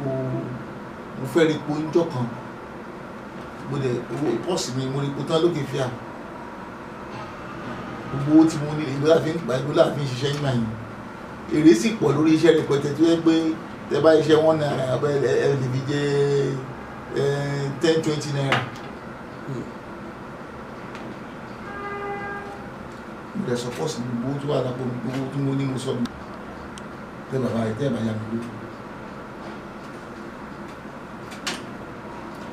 Speaker 2: mo fẹ́ rí ipò ńjọ́ kan mo dẹ̀ owó pọ́ọ̀sì mi mo rí ipò tán lókè fíà gbogbo owó tí mo ní ìgbó láàfin ṣiṣẹ́ nígbà yẹn èrè sì pọ̀ lórí iṣẹ́ rẹpẹtẹ tó yẹ pé tẹ bá iṣẹ́ wọn náírà abẹ́ ẹ lè fi jẹ́ 10-20 naira. Mo dẹ̀ sọ pọ́ọ̀sì mi gbogbo tó wà lápò gbogbo tó mo ní mo sọ mi tẹ́ bàbá rẹ̀ tẹ́ bàyà mi lójú.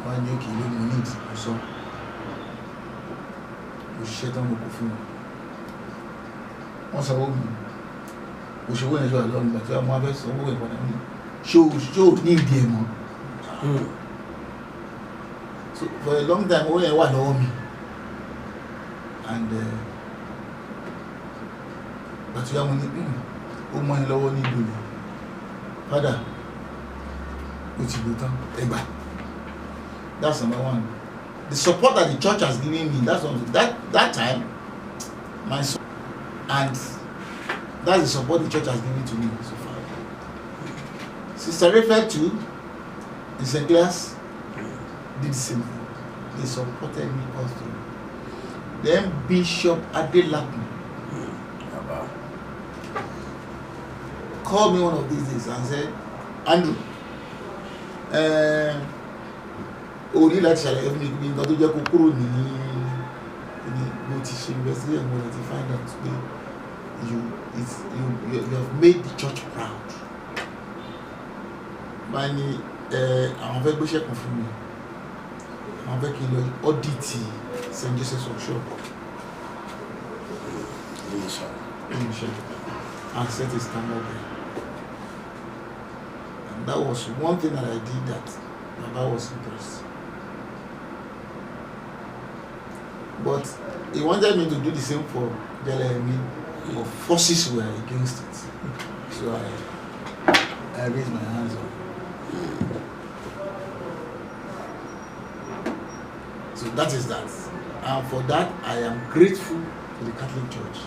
Speaker 2: Wọ́n á ní òkè ló mo ní ìdí mo sọ mo ṣiṣẹ́ tán mo kò fún wọn. Wọ́n sanwó mi òṣèwọ́ yẹn ṣọ́ àlọ́ nígbà tí wọ́n máa fẹ́ sanwó ẹ̀ padà ní show ní ìdí ẹ̀ mọ́. So for a long time owó yẹn wà lọ́wọ́ mi and àti yá mo ní ó mọ́ ẹ lọ́wọ́ ní ìlú father ó ti lò tán ẹgbà. That's number one. The support that the church has given me, that time my son, and that's the support the church has given to me so far. Sister referred to in St. Clair's did the same thing. They supported me also. Then Bishop Adelakun called me one of these days and said, Andrew, o ní láti ṣàlàyé fún mi pé nǹkan tó jẹ́ kó kúrò ní bó ti ṣe investigate and mo ti find out pé you have made the church proud. Báyìí ni àwọn fẹ́ gbéṣẹ́ kan fún mi, àwọn fẹ́ kí n lọ audit St. Joseph's Workshop and set a standard there. And that was one thing that I did that Baba was impressed. But he wanted me to do the same for Adelakun, but forces were against it. So I raised my hands up. So that is that. And for that, I am grateful to the Catholic Church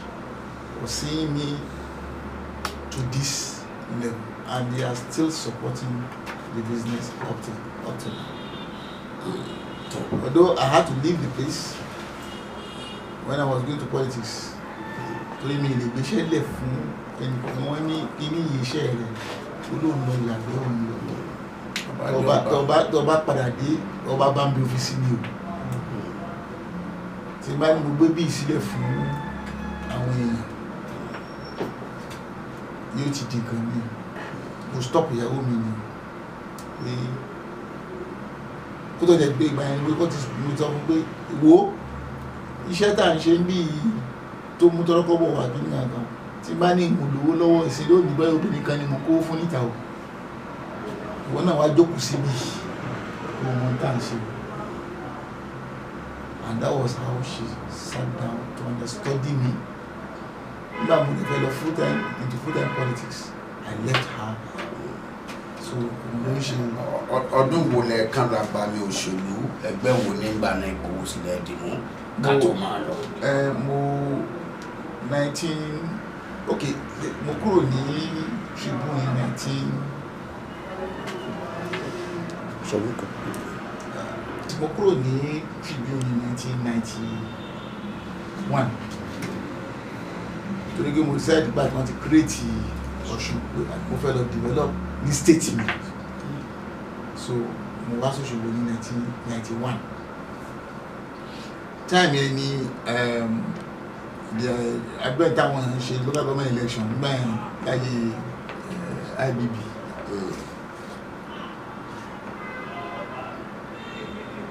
Speaker 2: for seeing me to this level. And they are still supporting the business up to now. Although I had to leave the place when I was going to politics, torí mi lè gbéṣẹ́ lẹ̀ fún ẹnìkan wọ́n ní kíní yìí iṣẹ́ rẹ̀ olóhùn lọ ìyàgbẹ́ òun lọ tó bá padà dé ọba bá ń bí ọ́fíìsì mi o tí bá ní mo gbé bí ìsílẹ̀ fún àwọn èèyàn yóò ti di kan ní mo stop ìyàwó mi ni pé kó tó jẹ́ pé ìgbà yẹn ló kọ́ ti mo sọ fún pé wo iṣẹ́ tá à ń ṣe ń bí tó mú tọ́rọ́kọ́ bọ̀ wá kí ní àgbà tí bá ní ìmùlówó lọ́wọ́ ìsìn lónìí báyìí obìnrin kan ni mo kó fún níta o ìwọ náà wá jókòó síbi ohun tá à ń ṣe. And that was how she sat down to understudy me. Nígbà mo lè fẹ́ lọ full time politics, I left her. So mo ń ṣe.
Speaker 1: Ọdún wo lẹ kán ra balẹ̀ òṣèlú ẹgbẹ́ wo nígbà náà ìkówó sílẹ̀ dìmú ká tó máa lọ? Mo kúrò ní Tribune ní 19. Mo kúrò ní Tribune ní 1991. Torí pé mo decide back want to create Ọ̀ṣun pé mo fẹ́ lọ develop ní state mi. So mo wá s'Òṣogbo ní 1991. Time yẹn ni ẹgbẹ́ táwọn ń ṣe local government election nígbà yẹn láyé IBB.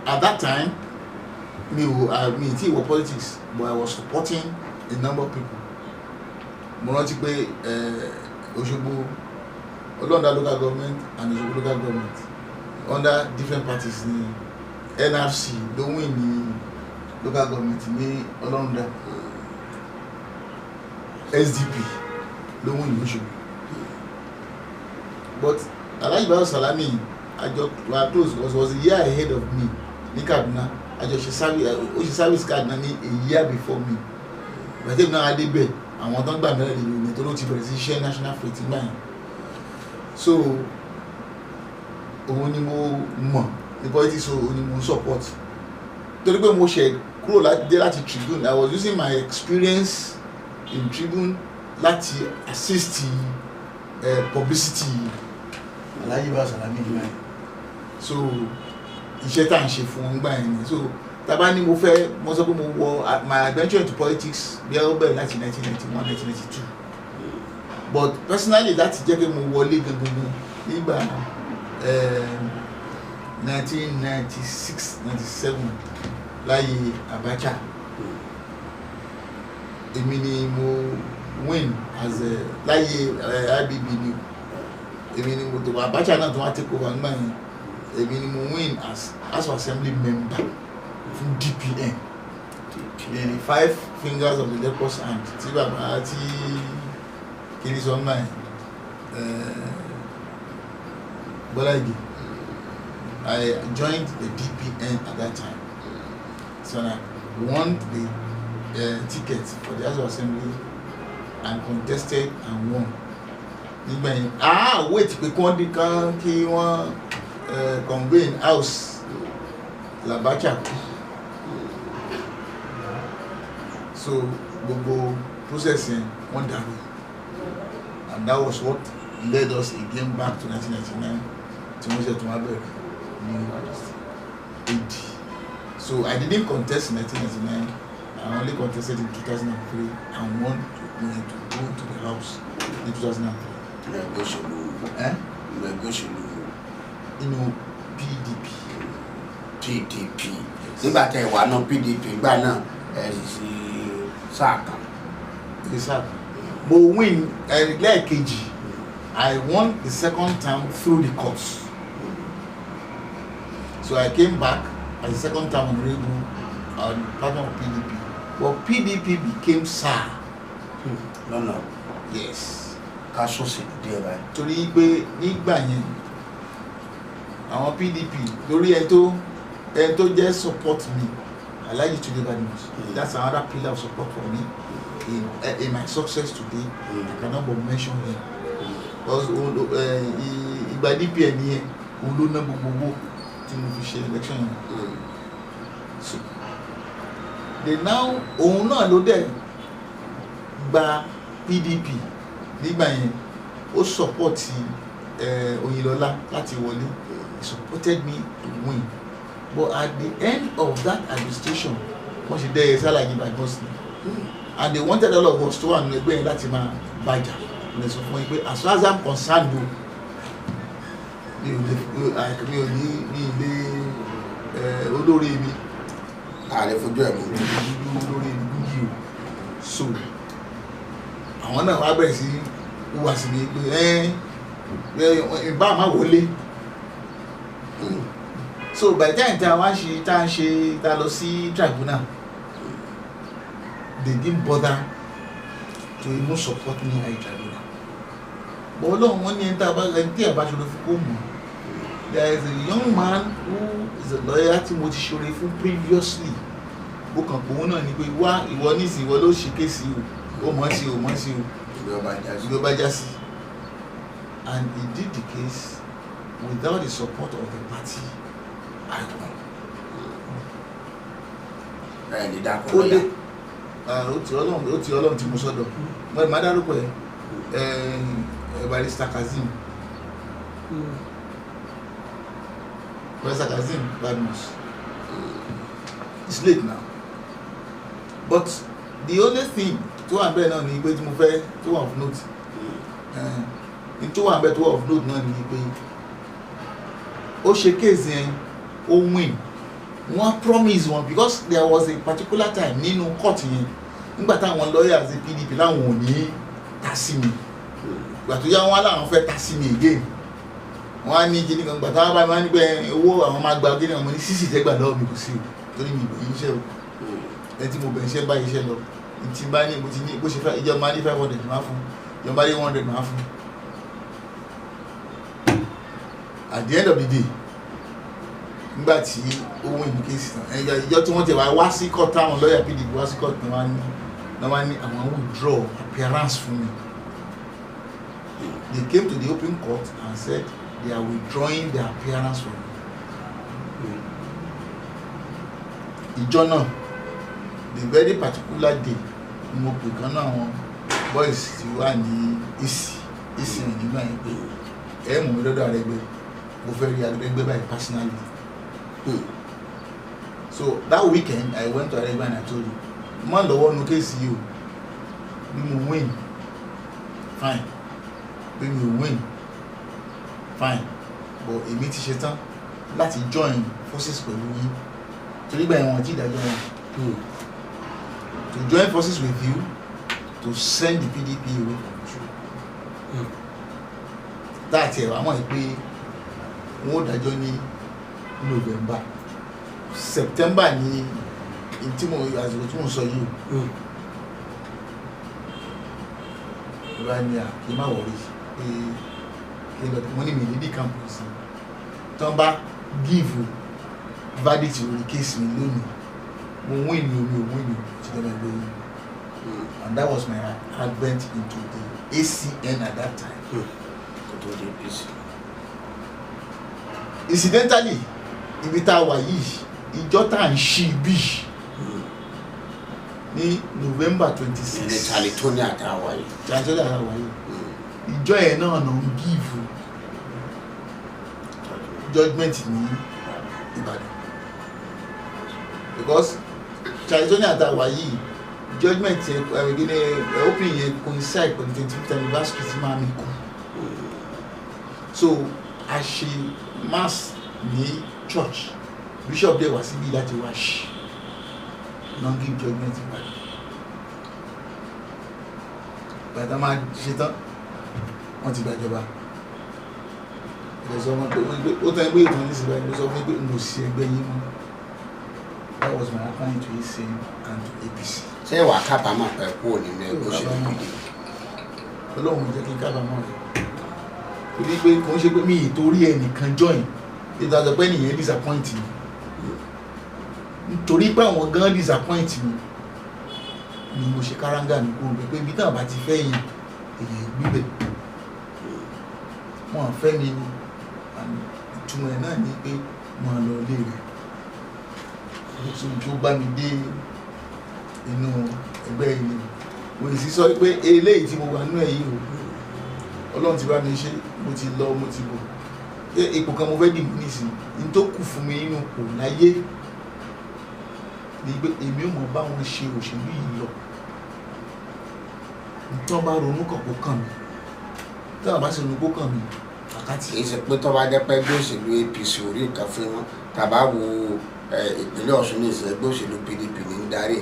Speaker 1: At that time, me tí wọ politics, but I was supporting a number of people. Mo rántí pé Òṣogbo under local government and Òṣogbo local government under different parties ní NRC ló win ní local government ní Ọlọ́rundá, SDP ló win ní Òṣogbo. But Alhaji Bayo Salami close was a year ahead of me ní Kaduna. She service Kaduna ní a year before me. But then now I did bed. I want to buy me the unit to share national freight in mine. So òun ni mo mọ̀ ní politics, òun ni mo support. Torí pé mo ṣe kúrò láti Tribune, I was using my experience in Tribune láti assist publicity Alhaji Bayo Salami ní mine. So iṣẹ́ tá à ń ṣe fún wọn gbà yẹn ni. So tàbá ní mo sọ pé mo wọ my adventure into politics bí ó bẹ̀rẹ̀ láti 1991 1992, but personally láti jẹ́ pé mo wọlé gangan nígbà 1996 97 láyé Abacha. Èmi ni mo win as láyé IBB ni
Speaker 2: èmi ni mo tó Abacha náà tó wá take over nígbà yẹn èmi ni mo win as House of Assembly member fún DPN in the 5 fingers of the leprous hand tí bàbá tí kiri sọ nígbà yẹn Bọ́lá Ìgè. I joined the DPN at that time, so I won the ticket for the House of Assembly and contested and won. Nígbà yẹn wait pé kí wọ́n convene house l'Abacha so gbogbo process yẹn wọ́n dàrú and that was what led us again back to 1999 tí wọ́n ṣe tún wá bẹ̀rẹ̀ ní AD. So I didn't contest in 1999. I only contested in 2003 and won to go to the house in 2003. PDP.
Speaker 1: PDP. Nígbà tẹ́ wà náà PDP gbà náà sí sáà kan.
Speaker 2: Mo win lẹ́ẹ̀kejì. I won the second term through the courts. So I came back as the second term honorable and partner of PDP. But PDP became SAR.
Speaker 1: No.
Speaker 2: Yes.
Speaker 1: Kaso sì díẹ̀ báyìí.
Speaker 2: Torí pé nígbà yẹn àwọn PDP lórí ẹ tó jẹ́ support me Alhaji Tunde Badmus. That's another pillar of support for me in my success today. I cannot but mention him. Because ìgbà DPN yẹn òun ló ná gbogbo owó tí mo fi ṣe election yẹn. So they now òun náà ló dẹ̀ gba PDP nígbà yẹn ó support Oyinlọ́lá láti wọlé. He supported me to win, but at the end of that administration wọ́n ṣe dẹ́ Ṣàlàyé by Boston and they wanted all of us to wà nínú ẹgbẹ́ yẹn láti máa bàjá lè sọ fún yín pé as far as I'm concerned o mi ò ní ilé olórí mi
Speaker 1: àlè fojú ẹ̀ mú
Speaker 2: olórí mi yìí o so àwọn náà wá bẹ̀rẹ̀ sí wá sí mi pé ìbá máa wọlé. So by the time tá lọ sí tribunal they didn't bother to even support me at tribunal. But Ọlọ́run wọ́n ní ẹni tí a bá ṣòro fún kó mọ̀. There is a young man who is a lawyer tí mo ti ṣòro fún previously. Bó kàn pé òun náà ni pé wá ìwọ nísìnyí ìwọ ló ṣe kéèsì o mọ̀ sí o ìgbé ọba já sí. And he did the case without the support of the party at all.
Speaker 1: Ẹni dákun lọ́yà.
Speaker 2: Ó ti Ọlọ́run tí mo sọ́dọ̀. Mo máa dárúkọ Barrister Kazeem. Barrister Kazeem Badmus. It's late now. But the only thing tó wà bẹ́ẹ̀ náà ni pé tí mo fẹ́ tó wà of note. Tó wà bẹ́ẹ̀ tó wà of note náà ni pé ó ṣe case yẹn ó win. Wọ́n promise wọn because there was a particular time nínú court yẹn nígbà táwọn lawyers the PDP láwọn ò ní ta sí mi ìgbà tó yá wọn láwọn fẹ́ ta sí mi again wọ́n á ní jíní kan gbà táwọn bá máa ń gbẹ owó àwọn máa gba gíní àwọn ní sísì tẹ́gbà lọ́wọ́ mi kò sí o torí mi ìbò yìí iṣẹ́ o ẹni tí mo bẹ̀rẹ̀ iṣẹ́ báyìí iṣẹ́ lọ tí bá ní mo ti ní bó ṣe fẹ́ ìjọba ní 500 máa fún ìjọba ní 100 máa fún. At the end of the day nígbà tí owó ìlú kéésì náà ìjọ tí wọ́n ti wá sí court táwọn lọ́ọ̀yà PDP wá sí court náà wá ní àwọn withdraw appearance fún mi. They came to the open court and said they are withdrawing their appearance from me. Ìjọ náà the very particular day mo pè kan náà àwọn boys ti wà ní ìsì nígbà yẹn pé mú mi lọ́dọ̀ Arẹ́gbẹ́ mo fẹ́ rí Arẹ́gbẹ́ báyìí personally. So that weekend I went to Adeoye and I told you man lọ́wọ́ nu kéèsì yìí o bí mo win fine bí mi win fine but èmi ti ṣetán láti join forces pẹ̀lú yín torí gbà ẹ̀wọ̀n tí ìdájọ́ wọn to join forces with you to send the PDP away from the truth. táàtì ẹ̀ wá mọ̀ pé wọ́n ó dájọ́ ní November September ní àsìkò tí mo sọ yìí o ìwà ni kí n má wọrí pé kí n lọ wọ́n ní mi nídìí campus tán bá give verdict lórí case mi lónìí mo win ní omi òun ní ti dẹ́mẹ̀ lóyún and that was my advent into the ACN at that time. Incidentally ibi tá a wà yìí ìjọ tá à ń ṣí bí ní November 26.
Speaker 1: ilé California tá a wà yìí.
Speaker 2: California tá a wà yìí ìjọ yẹn náà ló ń give judgement ní Ìbàdàn because California tá a wà yìí judgement yẹn opening yẹn coincide pẹ̀lú 25th anniversary tí máa mi kú so a ṣe mass ní church bishop dẹ̀ wá síbí láti wá ṣe non give judgement Ìbàdàn bàtà máa ṣe tán wọ́n ti gbàjọba ẹ̀sọ́ wọn pé ó tán ẹgbẹ́ ìtàn nísìnyí báyìí ló sọ fún pé mo sì ẹgbẹ́ yín mọ́ that was my account to ACN and to APC.
Speaker 1: ṣé wàá kábàámọ̀ pẹ̀ kúrò nínú ẹgbẹ́ òṣèlú PDP?
Speaker 2: Ọlọ́run jẹ́ kí n kábàámọ̀ rẹ̀ torí pé kò ń ṣe pé mi ìtorí ẹnìkan join ìdájọ́ pé nìyẹn disappoint mi nítorí pé àwọn gan disappoint mi ni mo ṣe káràngà mi kúrò pé ibi táwọn bá ti fẹ́ yàn èyàn gbígbẹ̀ wọn fẹ́ mi ni ìtumọ̀ ẹ̀ náà ni pé mo lọ lé rẹ̀ tó bá mi dé inú ẹgbẹ́ yìí mo sì sọ pé eléyìí tí mo wà nínú ẹ̀ yìí o Ọlọ́run ti bá mi ṣe mo ti lọ mo ti bọ̀ ipò kan mo fẹ́ dì mí nísìnyí ní tó kù fún mi nínú kò láyé ni pé èmi ò mọ̀ bá wọn ṣe òṣèlú yìí lọ nítorí bá ronú kọ̀ọ̀kọ̀ kàn mí tí wọ́n bá ṣe ronú kó kàn mí àkàtì.
Speaker 1: kì í ṣe pé tó bá jẹ́ pé ẹgbẹ́ òṣèlú APC orí nǹkan fún wọn tàbá wo ìpínlẹ̀ Ọ̀ṣun ní ìṣẹ́ ẹgbẹ́ òṣèlú PDP ní ń darí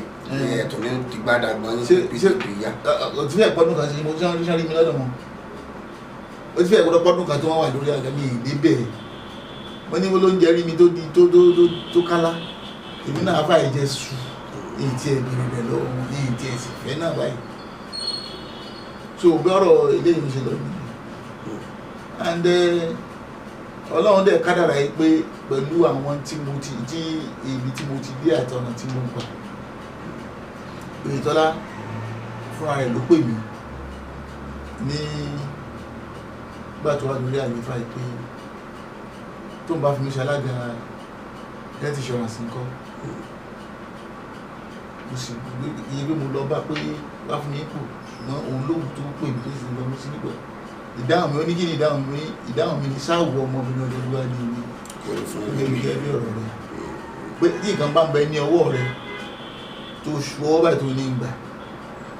Speaker 1: ẹ̀tọ́ ní ti gbádàgbọ́n ní PDP yá.
Speaker 2: ó ti fẹ́ pọ́dún kan sí mo ti sáré mi lọ́dọ̀ wọn ó ti fẹ́ pọ́dún kan tó wọ́n wà lórí àga mi ìdí bẹ́ẹ̀ wọ́n ní wọ́n ló ń jẹ́rí mi tó di tó kálá èmi náà fà ìjẹ́ sùn èyí tí ẹ bèrè rẹ̀ lọ́wọ́ wọn èyí tí ẹ sì fẹ́ náà báyìí so bí ọ̀rọ̀ eléyìí ṣe lọ nìyí and Ọlọ́run dẹ̀ kádàrá yìí pé pẹ̀lú àwọn tí ibi tí mo ti dé àti ọ̀nà tí mo ń gbà Oyètọ́lá fúnra rẹ̀ ló pè mí ní gbà tó wà lórí àlefa yìí pé tó ń bá fi mí ṣe alága health insurance nǹkan mo sì iye pé mo lọ bá pé wá fún mi kù ṣùgbọ́n òun lóhùn tó pè mí tó sì lọ mú sí nígbà ìdáhùn mi ó ní kí ni ìdáhùn mi ní sáàwù ọmọbìnrin ọdún wá ní ìlú gẹ́gẹ́ bí ọ̀rọ̀ rẹ̀ pé tí nǹkan bá ń bẹ ní ọwọ́ rẹ̀ tó ṣù ọwọ́ báyìí tó ní ìgbà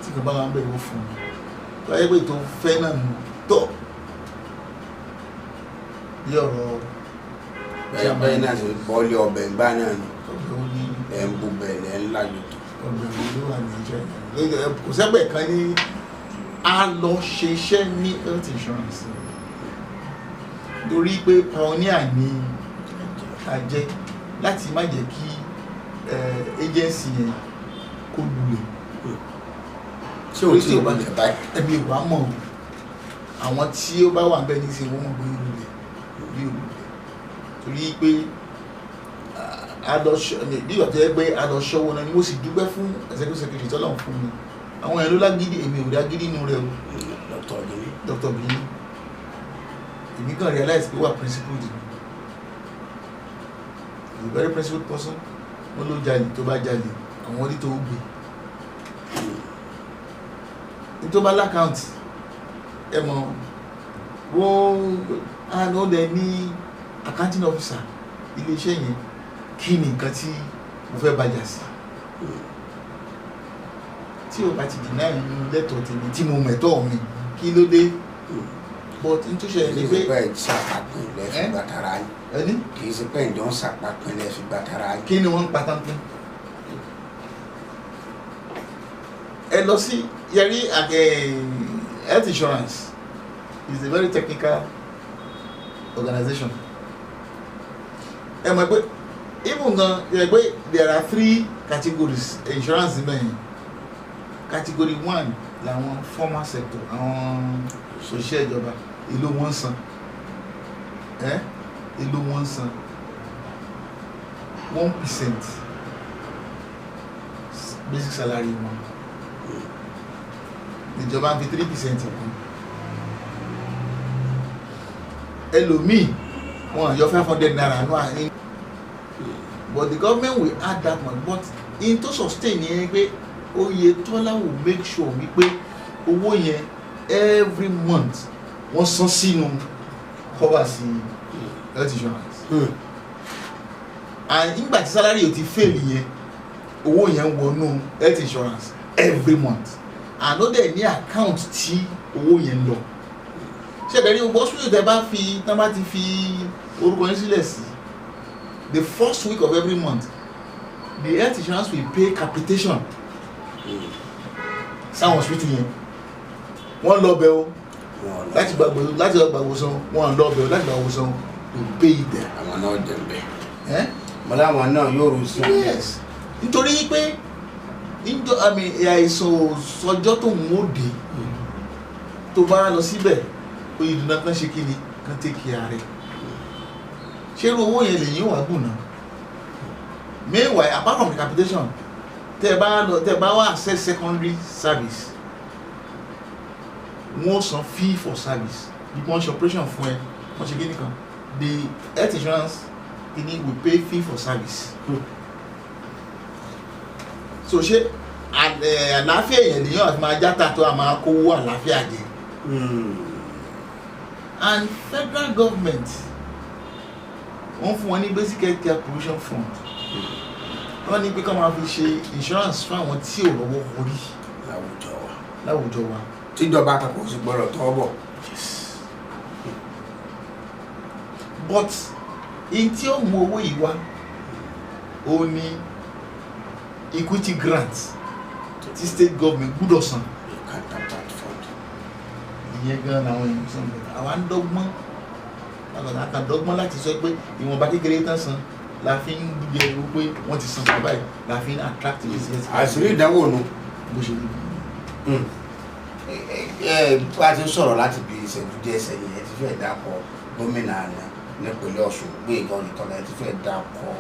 Speaker 2: tí nǹkan bá ń bẹ ìwọ fún mi wáyé pé tó fẹ́ náà nù tọ̀ bí ọ̀rọ̀
Speaker 1: bẹ́ẹ̀ náà sì bọ́ọ̀lì ọbẹ̀ ńgbà náà ni ẹ̀ ń bu bẹ̀rẹ̀ ńlá yòókù.
Speaker 2: ọbẹ̀ ló wà ní ìjọ kò sẹ́gbẹ̀ kan ní a lọ ṣiṣẹ́ ní health insurance torí pé pioneer ní àjẹ́ láti má jẹ́ kí agency yẹn kó lulẹ̀.
Speaker 1: tí o ti wà ní báyìí.
Speaker 2: ẹbí ìwà mọ̀ àwọn tí ó bá wà bẹ́ẹ̀ ní í ṣe wọ́n mọ̀ pé lulẹ̀ bí olùlẹ̀ torí pé bí ìgbà tó yẹ pé adọ̀ṣọ́wọ́ náà ni mo sì dúpẹ́ fún executive secretary tọ́lọ́run fún mi àwọn èèyàn ló lágídí èmi ò lágídí inú rẹ o Dr. Bini èmi kàn realize pé wà principled ni a very principled person wọ́n ló jalè tó bá jalè àwọn orí tó gbé ní tó bá lákàntì ẹ mọ̀ wọ́n àná dẹ̀ ní accounting officer iléeṣẹ́ yẹn kí ni nǹkan tí mo fẹ́ bàjá sí tí o bá ti dìnnà ìlú lẹ́tọ̀ọ́ tèmi tí mo mẹ̀tọ́ mi kí ló dé but n tó ṣẹlẹ̀ ní pé
Speaker 1: kì í ṣe pé ìṣàpapín lẹ́fi gbàtàrà yìí kì í ṣe pé ìjọ ń ṣàpapín lẹ́fi gbàtàrà yìí.
Speaker 2: kí ni wọ́n ń patánpín ẹ lọ sí yẹrí health insurance is a very technical organization. Ẹ mọ̀ pé even gan ẹ pé there are 3 categories insurance mẹ́rin. Category 1 làwọn formal sector, àwọn òṣìṣẹ́ ìjọba, èló wọ́n san. Èló wọ́n san 1% basic salary wọn. Ìjọba ń fi 3% kún. Ẹlòmíì wọn yọ 500 naira nù àárín. But the government will add that one. But in to sustain yẹn pé Oyetola will make sure wípé owó yẹn every month wọ́n san sínú cover sí health insurance. And nígbà tí salary yóò ti fail yẹn owó yẹn wọnú health insurance every month. And ó dẹ̀ ní account tí owó yẹn lọ. Ṣé ẹ̀bẹ̀ ní gbogbo hospital tẹ́ bá fi tán bá ti fi orúkọ yín sílẹ̀ sí the first week of every month the health insurance will pay capitation sáwọn hospital yẹn wọ́n lọ bẹ̀ o láti lọ gbàgbọ́sán wọ́n lọ bẹ̀ o láti gbàgbọ́sán to pay it there.
Speaker 1: àwọn náà jẹ bẹ́ẹ̀ mọ́lá àwọn náà yóò rò sí wọn.
Speaker 2: Yes, nítorí pé àìsàn sọjọ́ tó ń wò dé tó bá lọ síbẹ̀ ó yìí dùnà kan ṣe kí ni kan take care rẹ̀ ṣé irú owó yẹn lèyìn wà gùn náà. Meanwhile apart from the capitation tẹ́ bá wá access secondary service wọ́n san fee for service bí wọ́n ṣe operation fún ẹ wọ́n ṣe kíní kan the health insurance kíní will pay fee for service. So ṣé àlàáfíà èèyàn lèyàn àti máa játa tó a máa kówó àlàáfíà jẹ. And federal government wọ́n fún wọn ní basic health care provision fund wọ́n ní pé ká máa fi ṣe insurance fún àwọn tí ò lọ́wọ́ orí láwùjọ wa
Speaker 1: tíjọba àpapọ̀ sì gbọ́dọ̀ tọ́ bọ̀.
Speaker 2: But in tí ó mú owó yìí wá ó ní equity grant tí state government gbúdọ̀ san. Ìyẹn gan làwọn èèyàn sọ pé àwa ń dọ́gbọ́n àkàndọ́gbọ́n láti sọ pé ìwọ̀nba kékeré tán san la fi ń gbé ewu pé wọ́n ti san báyìí la fi ń attract business.
Speaker 1: àṣírí ìdánwò nu
Speaker 2: bó ṣe rí.
Speaker 1: bá a ti ń sọ̀rọ̀ láti bí ìṣẹ́jú díẹ̀ sẹ́yìn ẹ ti fẹ́ dákọ̀ gómìnà àná nípínlẹ̀ Ọ̀ṣun Gbóyèga Oyètọ́lá ẹ ti fẹ́ dákọ̀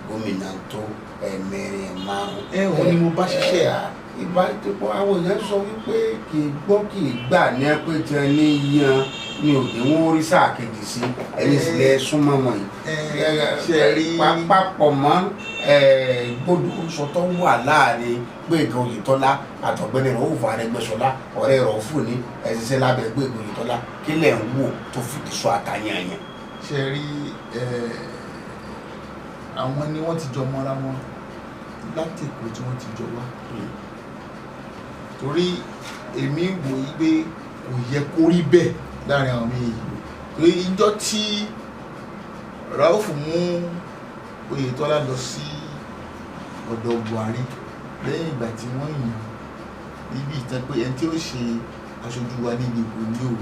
Speaker 1: gómìnà tó ẹ̀mẹ́rin márùn-ún.
Speaker 2: Wọ́n ní mo bá ṣiṣẹ́
Speaker 1: ìbáṣepọ̀ àwọn èèyàn sọ wípé kì í gbọ́ kì í gbà ní ẹgbẹ́ tí wọ́n ní yan ní òde wọn rí sáà kejì sí ẹ̀yìn sílẹ̀ súnmọ́ wọn yìí. papọ̀ mọ́ gbọ́dọ̀ sọtọ́ wà láàrin Gbóyèga Oyètọ́lá àtọ̀gbẹ́ni Ràúfù Arẹ́gbẹ́ṣọlá ọ̀rẹ́ Ràúfù ní ẹ̀ṣiṣẹ́ lábẹ́ Gbóyèga Oyètọ́lá kí lẹ̀ ń wò tó fìdí sọ àtàyàn yẹn.
Speaker 2: ṣe rí àwọn ni wọ́n ti jọ mọ́ra wọn láti Èkó tí wọ́n ti jọ wá. Torí èmi wò yí pé kò yẹ kó rí bẹ́ẹ̀ láàrin àwọn méjì torí ìjọ tí Ràúfù mú Oyètọ́lá lọ sí ọ̀dọ̀ Buhari lẹ́yìn ìgbà tí wọ́n yàn níbi ìtàn pé ẹni tí ó ṣe aṣojú wa ní ìdìbò ní o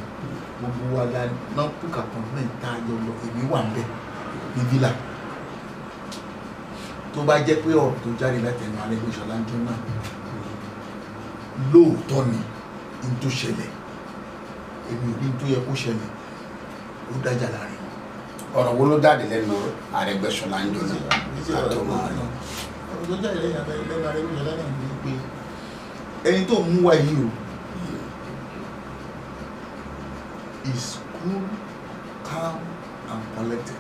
Speaker 2: gbogbo wa la náà pùkà appointment tá a jọ lọ èmi wà ń bẹ̀ ní villa tó bá jẹ́ pé ọ̀rọ̀ tó jáde láti ẹnu Arẹ́gbẹ́ṣọlá ń jọ náà lóòótọ́ ni n tó ṣẹlẹ̀ èmi ò ní tó yẹ kó ṣẹlẹ̀ ó dájà láàrin wọn.
Speaker 1: ọ̀rọ̀ wo ló jáde lẹ́nu Arẹ́gbẹ́ṣọlá ń jọ náà àtọmọ rẹ̀.
Speaker 2: ọ̀rọ̀ tó jáde lẹ́nu Arẹ́gbẹ́ṣọlá náà ní pé ẹni tó mú wá yìí o is cool, calm and collected.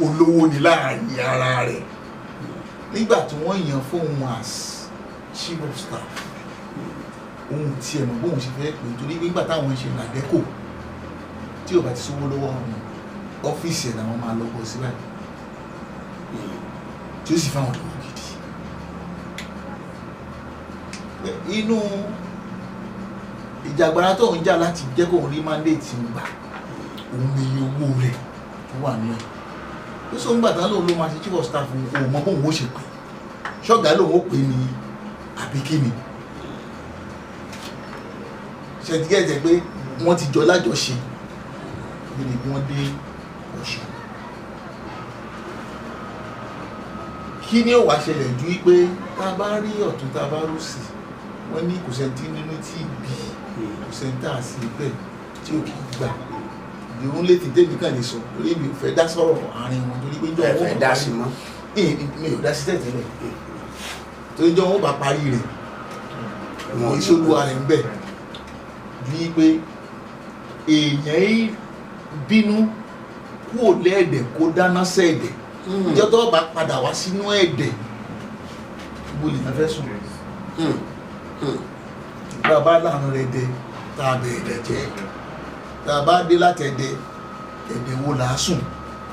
Speaker 2: Olówó ni láàrin ara rẹ̀ nígbà tí wọ́n yàn fóun as chief of staff ohun tí ẹ̀mọ̀ bóun ṣe fẹ́ pé torí nígbà táwọn ṣe nàdẹ́kò tí ò bá ti sówó lọ́wọ́ wọn ọ́fíìsì ẹ̀ làwọn máa lọ́gbọ́ sí báyìí tí ó sì fáwọn lọ́wọ́ gidi. Inú ìjàgbara tó ń jà láti jẹ́ kóun rí mandate ń gbà òun ni iye owó rẹ̀ tó wà nínú ẹ̀ ó sọ ń gbà tán lóun ló máa ṣe chief of staff òun mọ bóun ó ṣe pé ṣọ́gà lòun ó pè ní àbí kí ni ṣètìgẹ́tẹ̀ pé wọ́n ti jọ lájọṣe lórí bí wọ́n dé Ọ̀ṣun. Kí ni ó wá ṣẹlẹ̀ ju wípé tá a bá rí ọ̀tún tá a bá rúsì wọ́n ní kò sẹ́ni tí nínú tí bí kò sẹ́ni tá a sí bẹ́ẹ̀ tí ó kì í gbà. Ìrún létí tèmi kàn lè sọ torí mi ò fẹ́ dá sọ̀rọ̀ àárín wọn torí pé jọ wọn
Speaker 1: fẹ́ dá sí mọ́.
Speaker 2: mi ò dá sí tẹ̀tẹ̀lẹ̀ torí jọ wọn bá parí rẹ̀ wọn ìṣolúwa rẹ̀ ń bẹ̀ ju wípé èèyàn bínú kúò lẹ́ẹ̀dẹ̀ kó dáná sẹ́ẹ̀dẹ̀ ìjọ tó bá padà wá sínú ẹ̀dẹ̀ bó lè fẹ́ sùn bá a bá láàrin rẹ̀ dẹ tá a bẹ̀ ẹ̀dẹ̀ jẹ́ tá a bá dé láti ẹ̀dẹ̀ wo là á sùn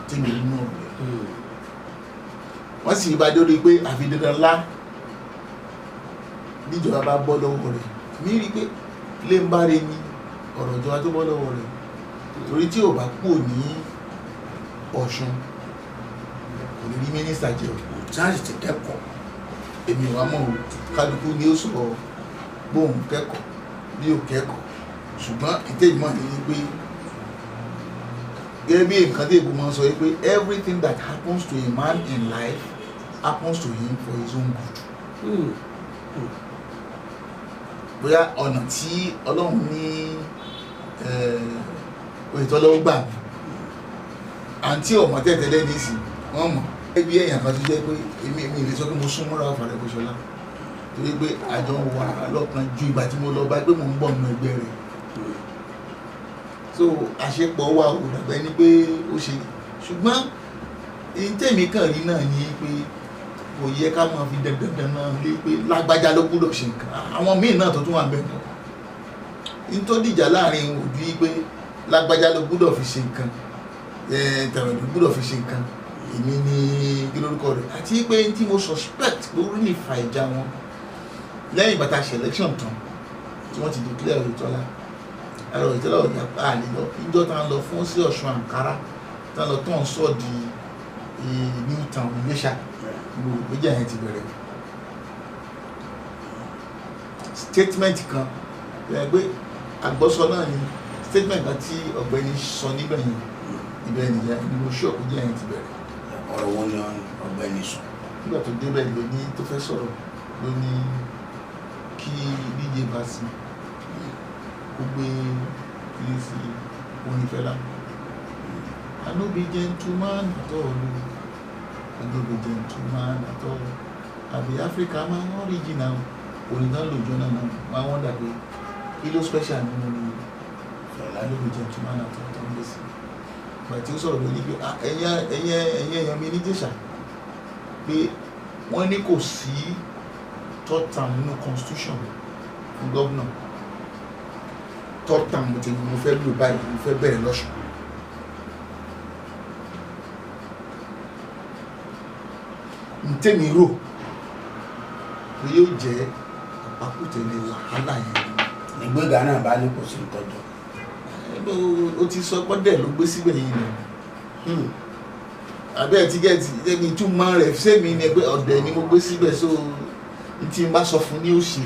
Speaker 2: tí mi nínú rẹ̀ wọ́n sì bá dórí pé àfi dandan ńlá níjọba bá bọ́ lọ́wọ́ rẹ̀ mi rí i pé lè ń bá re ní ọ̀rọ̀ ìjọba tó bọ́ lọ́wọ́ rẹ̀ torí tí ò bá kú ní Ọ̀ṣun kò ní rí mínísítà jẹ́ o
Speaker 1: sáàsì ti kẹ́kọ̀ọ́.
Speaker 2: èmi wà mọ̀ kálukú ni ó sọ bóun kẹ́kọ̀ọ́ bí ó kẹ́kọ̀ọ́ ṣùgbọ́n ìtẹ́jùmọ̀ ní pé gẹ́gẹ́ bí nǹkan tí èbó máa ń sọ pé everything that happens to a man in life happens to him for his own good. Bóyá ọ̀nà tí Ọlọ́run ní òyìntọ́lọ́wọ́ gbà mí àǹtí ọmọ tẹ́tẹ́lẹ́ ní ìsìn wọ́n mọ̀ ẹbí èèyàn kan tó jẹ́ pé èmi ìlé sọ pé mo sún mọ́ra Fàdébọ́ṣọlá torí pé àjọ wà lọ́kàn ju ìgbà tí mo lọ bá pé mo ń bọ̀ nínú ẹgbẹ́ rẹ̀ so àṣepọ̀ wà ò dàbẹ́ ni pé ó ṣe ṣùgbọ́n èyí tèmi kàn rí náà ni pé kò yẹ ká máa fi dandan náà lé pé lágbájá ló gbúdọ̀ ṣe nǹkan àwọn míì náà tó tún wà bẹ́ẹ̀ náà ní tó dìjà láàrin òjú yìí pé lágbájá ló gbúdọ̀ fi ṣe nǹkan tẹ̀wẹ̀dù gbúdọ̀ fi ṣe nǹkan èmi ní kí lórúkọ rẹ̀ àti pé tí mo suspect ló rí lè fa ìjà wọn lẹ́yìn bàtà selection tán tí wọ́n ti declare Oyètọ́lá ẹ̀rọ Oyètọ́lá ọ̀dà àlè lọ ìjọ tá ń lọ fún sí Ọ̀ṣun Àǹkárá tá ń lọ tó ń sọ di New Town Iléṣà gbogbo ìgbéjà yẹn ti bẹ̀rẹ̀ statement kan pé àgbọ́sọ náà ni statement kan tí ọ̀gbẹ́ni sọ níbẹ̀ yẹn ibẹ̀ nìyẹn ni mo ṣọ́ọ̀kù jẹ́ yẹn ti bẹ̀rẹ̀.
Speaker 1: ọ̀rọ̀ wo ni ọ̀gbẹ́ni sọ.
Speaker 2: nígbà tó débẹ̀ ló ní tó fẹ́ sọ̀rọ̀ ló ní kí díje bá sí kó gbé ilé sí orin Fẹlá. I no be gentleman at all. I no be gentleman at all. I be Africa man original. Orin náà lòjọ́ náà máa wọ́n dàbí kí ló special nínú ni Fẹlá no be gentleman at all tó ń gbé sí. Bàtí ó sọ̀rọ̀ lórí pé ẹ̀yẹ èèyàn mi ní Ìjẹ̀ṣà pé wọ́n ní kò sí third term nínú constitution fún gómìnà third term mo fẹ́ lò báyìí mo fẹ́ bẹ̀rẹ̀ lọ́sùn. Ntẹ́mi rò pé yóò jẹ́ àpapọ̀tẹ̀lẹ̀ wàhálà yẹn.
Speaker 1: ìgbéga náà bá ní kò sí ìtọ́jú.
Speaker 2: O ti sọ pọ́dẹ̀ ló gbé síbẹ̀ yìí nù abẹ́ tíkẹ́ẹ̀tì ẹni túmọ̀ rẹ̀ sẹ́mi ni pé ọ̀dẹ̀ ni mo gbé síbẹ̀ so n tí n bá sọ fún ní ó ṣe.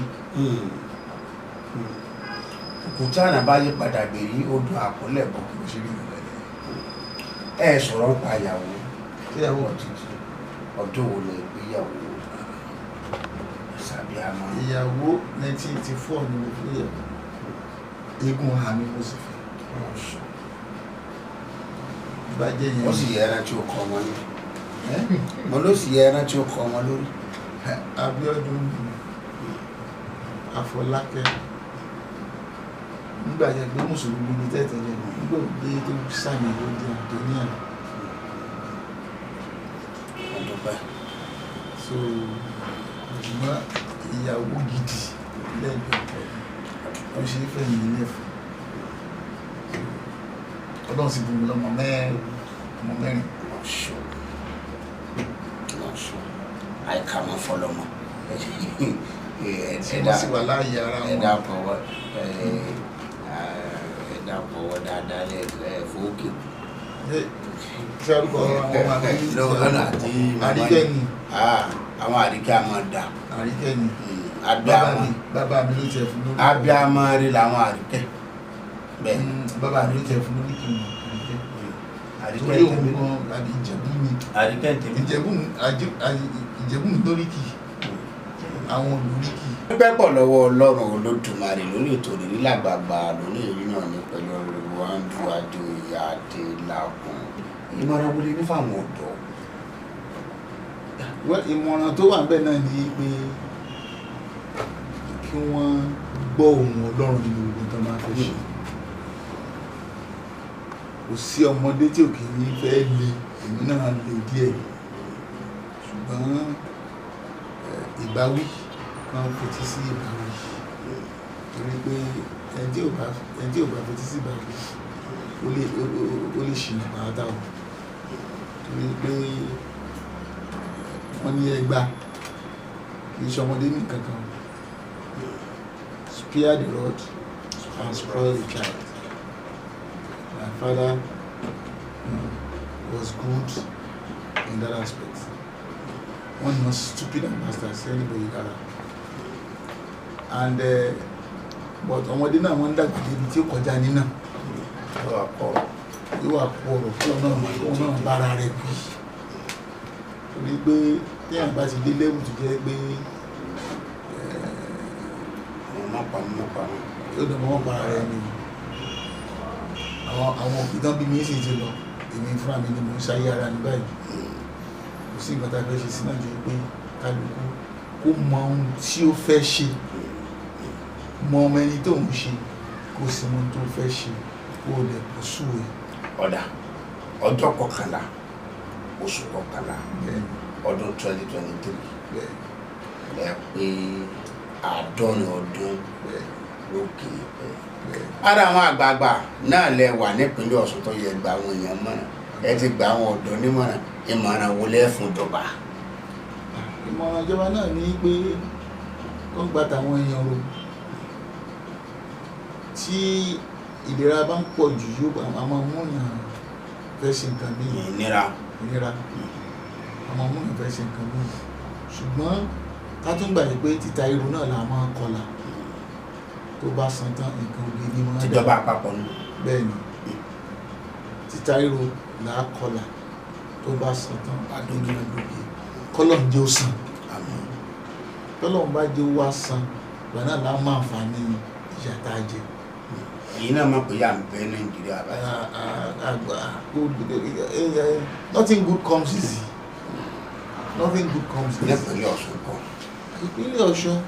Speaker 1: òkúta náà bá yí padà gbèrí odò àkọlẹ̀ bọ̀ kí o ṣe rí ìrẹ̀lẹ̀ ẹ sọ̀rọ̀ ń pa ìyàwó
Speaker 2: tíyàwó
Speaker 1: ọdún wo lè gbéyàwó sàbíàmọ́.
Speaker 2: ìyàwó 1984 ni mo fi yàwó eégún àmì mo sì fi bàjẹ́ yẹn.
Speaker 1: ó sì yẹ ẹran tí ó kọ ọmọ lórí. mo ló sì yẹ ẹran tí ó kọ ọmọ lórí.
Speaker 2: Abíọ́dún Afọlákẹ́ nígbà yẹn pé mùsùlùmí ní tẹ́tẹ̀lẹ̀ nígbà òde tó sàmì lóde Antonia. so ṣùgbọ́n ìyàwó gidi lẹ́gbẹ̀ẹ́ ó ṣe é fẹ́ mi lẹ́fọ̀ Ọlọ́run sì bùnmi lọ́mọ mẹ́rin.
Speaker 1: àìkà mọ́ fọlọ́mọ.
Speaker 2: ẹ̀dá sì wà láàyè ara wọn.
Speaker 1: ẹ̀dá pọ̀wọ́ dáadáa fòókè.
Speaker 2: ṣé orúkọ àwọn
Speaker 1: àti
Speaker 2: àríkẹ́ ni.
Speaker 1: àwọn àríkẹ́ àmọ́ dà.
Speaker 2: àríkẹ́ ni. bàbá mi ló tiẹ̀ fún lórí.
Speaker 1: abiyamọ rí làwọn àríkẹ́.
Speaker 2: bàbá mi ló tiẹ̀ fún lórí kí n torí òun gan àbí Ìjẹ̀bú ni Ìjẹ̀bú mi lóríkì àwọn olóríkì.
Speaker 1: dúpẹ́ pọ̀ lọ́wọ́ Ọlọ́run Olódùmarè lórí ètò Ìrírí làgbàgbà lórí èyí náà ní pẹ̀lú Olúwàndú Adeoye Adelakun. ìmọ̀ràn wọlé ní fáwọn ọ̀dọ́.
Speaker 2: ìmọ̀ràn tó wà níbẹ̀ náà ni pé kí wọ́n gbọ́ ohùn Ọlọ́run nínú gbogbo tó máa fẹ́ ṣe. kò sí ọmọdé tí ò kì í fẹ́ le èmi náà le díẹ̀ ṣùgbọ́n ìbáwí kan fetí sí ìbáwí torí pé ẹni tí ò bá fetí sí ìbáwí ó lè ṣìnà pàápàá o torí pé wọ́n ní ẹgbàá kì í ṣọmọdé ní kankan spare the rod and spoil the child. My father was good in that aspect. One not stupid and bastards anybody gather. And but ọmọdé náà wọ́n ń dàgbà débi tí ó kọjá nínà yóò wà pọ̀ ọ̀rọ̀ kí ọ̀nà bára rẹ̀ bí torí pé tí àwọn bá ti dé lẹ́wù tó jẹ́ pé yóò dọ̀ mọ́ para rẹ̀ ni àwọn òbí tán bí mi sì ti lọ èmi fúnra mi ni mo ń ṣayé ara ní báyìí kò sí nǹkan tá a fẹ́ ṣe sí náà jù pé kálukú kó mọ ohun tí ó fẹ́ ṣe mọ ọmọ ẹni tó ń ṣe kó sì mọ ohun tó fẹ́ ṣe kó o lè pọ̀ súwèé.
Speaker 1: ọ̀dà ọjọ́ 11 oṣù 11 ọdún 2023 lẹ pé 70 ọdún lókè ara àwọn àgbààgbà náà lẹ wà nípínlẹ̀ Ọ̀ṣun tó yẹ gba àwọn èèyàn mọ̀ràn ẹ ti gba àwọn ọ̀dọ́ nímọ̀ràn ìmọ̀ràn wo lẹ fún ìjọba.
Speaker 2: ìmọ̀ràn ìjọba náà ní pé ó ń gba tàwọn èèyàn ro tí ìlera bá ń pọ̀ jù yóò àwọn múyàn fẹ́ ṣe nǹkan bí ìnira àwọn múyàn fẹ́ ṣe nǹkan bí ṣùgbọ́n ká tún gbà pé títa irú náà la máa ń kọlà tó bá san tán nǹkan ògì ní wọn.
Speaker 1: tìjọba àpapọ̀ ni.
Speaker 2: bẹ́ẹ̀ ni títa irú là á kọlà tó bá san tán àdókè kọ́lọ̀ ń jẹ́ ó san kọ́lọ̀ ń bá jẹ́ ó wá san ìgbà náà la máa fà ní ìyà tá a jẹ.
Speaker 1: èyí náà máa pè é à ń bẹ Nàìjíríà báyìí.
Speaker 2: nothing good comes easy nothing good comes easy.
Speaker 1: nípínlẹ̀ Ọ̀ṣun kan.
Speaker 2: ìpínlẹ̀ Ọ̀ṣun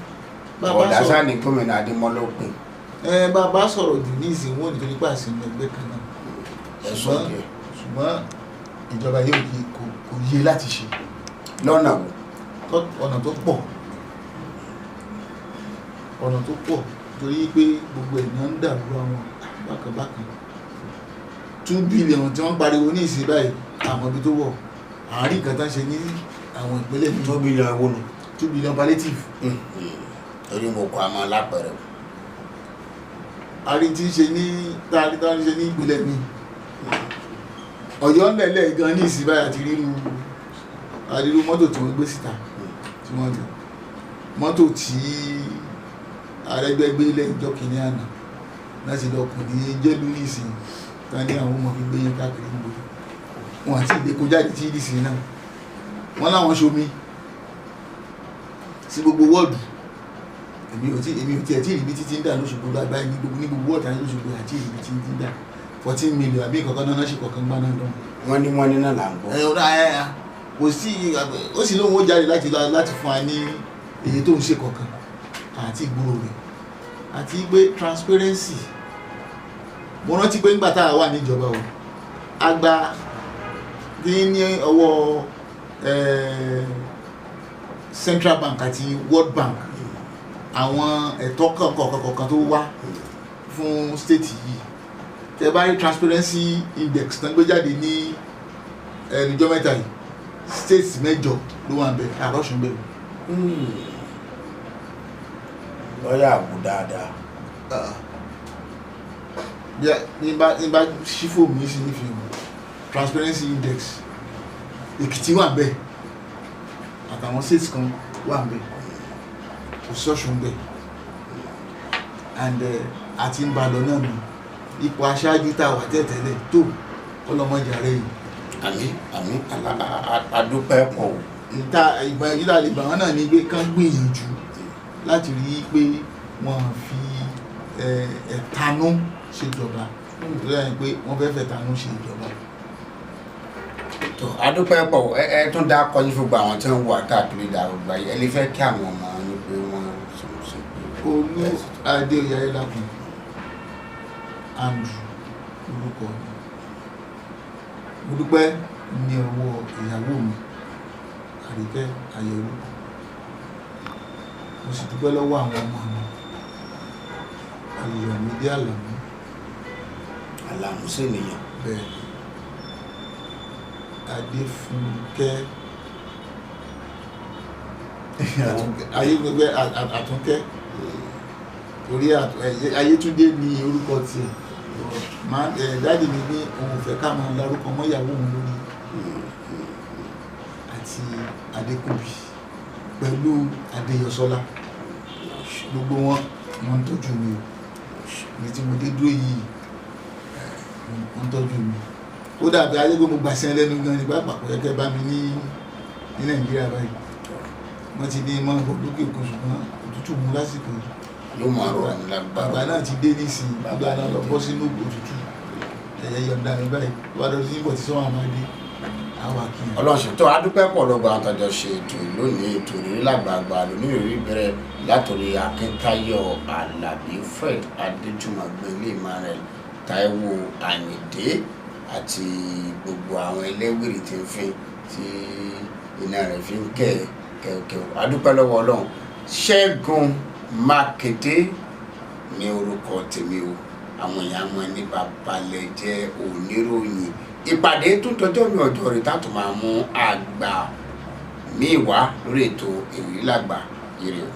Speaker 1: ọ̀dàṣà ní gómìnà Adémọ́lópin.
Speaker 2: bàbá sọ̀rọ̀ jù ní ìsìn wọn nítorí pé àṣìmọ ẹgbẹ́ kan náà ṣùgbọ́n ìjọba yóò yí kò yé láti ṣe.
Speaker 1: lọ́nà wo.
Speaker 2: ọ̀nà tó pọ̀ torí pé gbogbo ènìyàn ń dàrú àwọn bákanbákan 2 billion tí wọ́n pariwo ní ìsìn báyìí àmọ́ ibi tó wọ̀ àárín nǹkan tán ṣe ní àwọn ìpínlẹ̀ mi.
Speaker 1: 2 billion owó nù.
Speaker 2: 2 billion palliative.
Speaker 1: torí mo kọ àmọ́ lápẹ̀rẹ̀.
Speaker 2: àárín tí ń ṣe ní tààrí ṣe ní ìpínlẹ̀ mi Ọ̀yọ́ ńlẹ̀lẹ̀ gan ní ìsìn báyìí àti rírú mọ́tò tí wọ́n gbé síta tí wọ́n lò mọ́tò tí Arẹ́gbẹ́ gbé ilẹ̀ ìjọ kìíní àná láti lọ kùn ní jẹ́lú ìsìn ta ní àwọn ọmọ gbígbé yẹn káàkiri ń gbòó wọn àti ìdẹ́kọ̀ jáde tí ìdísìn náà wọ́n láwọn ṣomi sí gbogbo wọ́ọ̀dù èmi ò tiẹ̀ tí ìrìbí títí ń dà lóṣogbo lágbàáyé ní gbogbo wọ́ọ̀dù àti lóṣogbo àti ìrìbí títí ń dà 14 million àbí ìkọ̀kan náà ṣe kọ̀kan gbá náà lọ.
Speaker 1: wọ́n ní náà là ń bọ̀.
Speaker 2: kò sí ó sì lóun ó jáde láti fún wa ní èyí tó ń ṣe kọ̀kan àti ìgboro rẹ̀ àti pé transparency mo rántí pé nígbà tá a wà níjọba o a gba ní ọwọ́ Central Bank àti World Bank àwọn ẹ̀tọ́ kọ̀ọ̀kan tó wá fún state yìí tẹ bá rí transparency index tán gbé jáde ní ẹnìjọ́ mẹ́ta yìí states 8 ló wà ń bẹ àrọ́ṣùn bẹ́ẹ̀.
Speaker 1: lọ́yà àbò dáadáa.
Speaker 2: ní bá ṣífò mi sí ní fi hàn transparency index Èkìtì wà ń bẹ àtàwọn states kan wà ń bẹ kò sọ́ṣùn bẹ́ẹ̀ and àti ń balọ̀ náà nù ipò aṣáájú tá a wà tẹ́tẹ́lẹ̀ tó ọlọ́mọjà rẹ̀ yìí.
Speaker 1: àmín adúpẹ́ pọ̀ o.
Speaker 2: ìgbìyànjú tá a lè gbà wọ́n náà ní pé kán gbìyànjú láti rí i pé wọ́n fi ẹ̀tanú ṣèjọba lórí ẹni pé wọ́n fẹ́ fẹ̀tanú ṣe ìjọba.
Speaker 1: tó adúpẹ́ pọ̀ ẹ tún dá kọjú fún gbogbo àwọn tí wọ́n wà káàkiri dàrúgbà yìí ẹ lè fẹ́ kí àwọn ọmọ ní pé wọ́n ṣe
Speaker 2: Olú Adeoye Adelakun Andrew orúkọ mi. Mo dúpẹ́ ní ọwọ́ ìyàwó mi Àríkẹ́ Ayẹ̀rú. Mo sì dúpẹ́ lọ́wọ́ àwọn ọmọ mi Ayọ̀mídé
Speaker 1: Àlàmú sí ènìyàn.
Speaker 2: Bẹ́ẹ̀ ni Adéfúnkẹ́ Ayégbẹ́gbẹ́ Àtúnkẹ́ torí Ayétúndé ní orúkọ tiẹ̀. Dáàdì mi ní òun fẹ́ ká máa lárúkọ mọ́ ìyàwó òun lórí àti Adékúnbí pẹ̀lú Adéyọsọ́lá. Gbogbo wọn ń tọ́jú mi o ní tí mo dé dúró yìí wọ́n ń tọ́jú mi. Ó dàbí ayé pé mo gbà sí ẹlẹ́nu gan nígbà pàpọ̀ kẹ́kẹ́ bá mi ní Nàìjíríà báyìí. Wọ́n ti ní mọ́ lókè òkun ṣùgbọ́n òtútù mú lásìkò yìí.
Speaker 1: Yóò máa rọ̀ ní lágbára.
Speaker 2: Bàbá náà ti dé nísìnyí bàbá náà lọ bọ́ sínú òtútù ẹ̀yẹ yọ̀ǹda mi báyìí wọ́n lọ sí ìbọ̀ tí sọ́wọ́n máa dé àwa kì í.
Speaker 1: Ọlọ́run tó adúpẹ́ pọ̀ lọ́gbà àtàjọ ṣe ètò lónìí ètò ìrírí làgbàgbà lónìí ìrírí bẹ̀rẹ̀ látòrí Akíntayọ̀ Alábí Fred Adéjùmọ̀gbé ilé Emmanuel Táíwò Àyìndé àti gbogbo àwọn ẹlẹ́wìrì tí ń fin tí iná rẹ̀ fi ń kẹ̀kẹ́ adúpẹ́ lọ́wọ́ Ọlọ́run. Ṣẹ́gun Mákindé ní orúkọ tèmi o àwọn èèyàn mọ̀ ní babalẹ̀ jẹ́ oníròyìn ìpàdé tó tọjọ́ mi ọjọ́ rẹ̀ tá tó máa mú àgbà míì wá lórí ètò ìrírí làgbà ire o.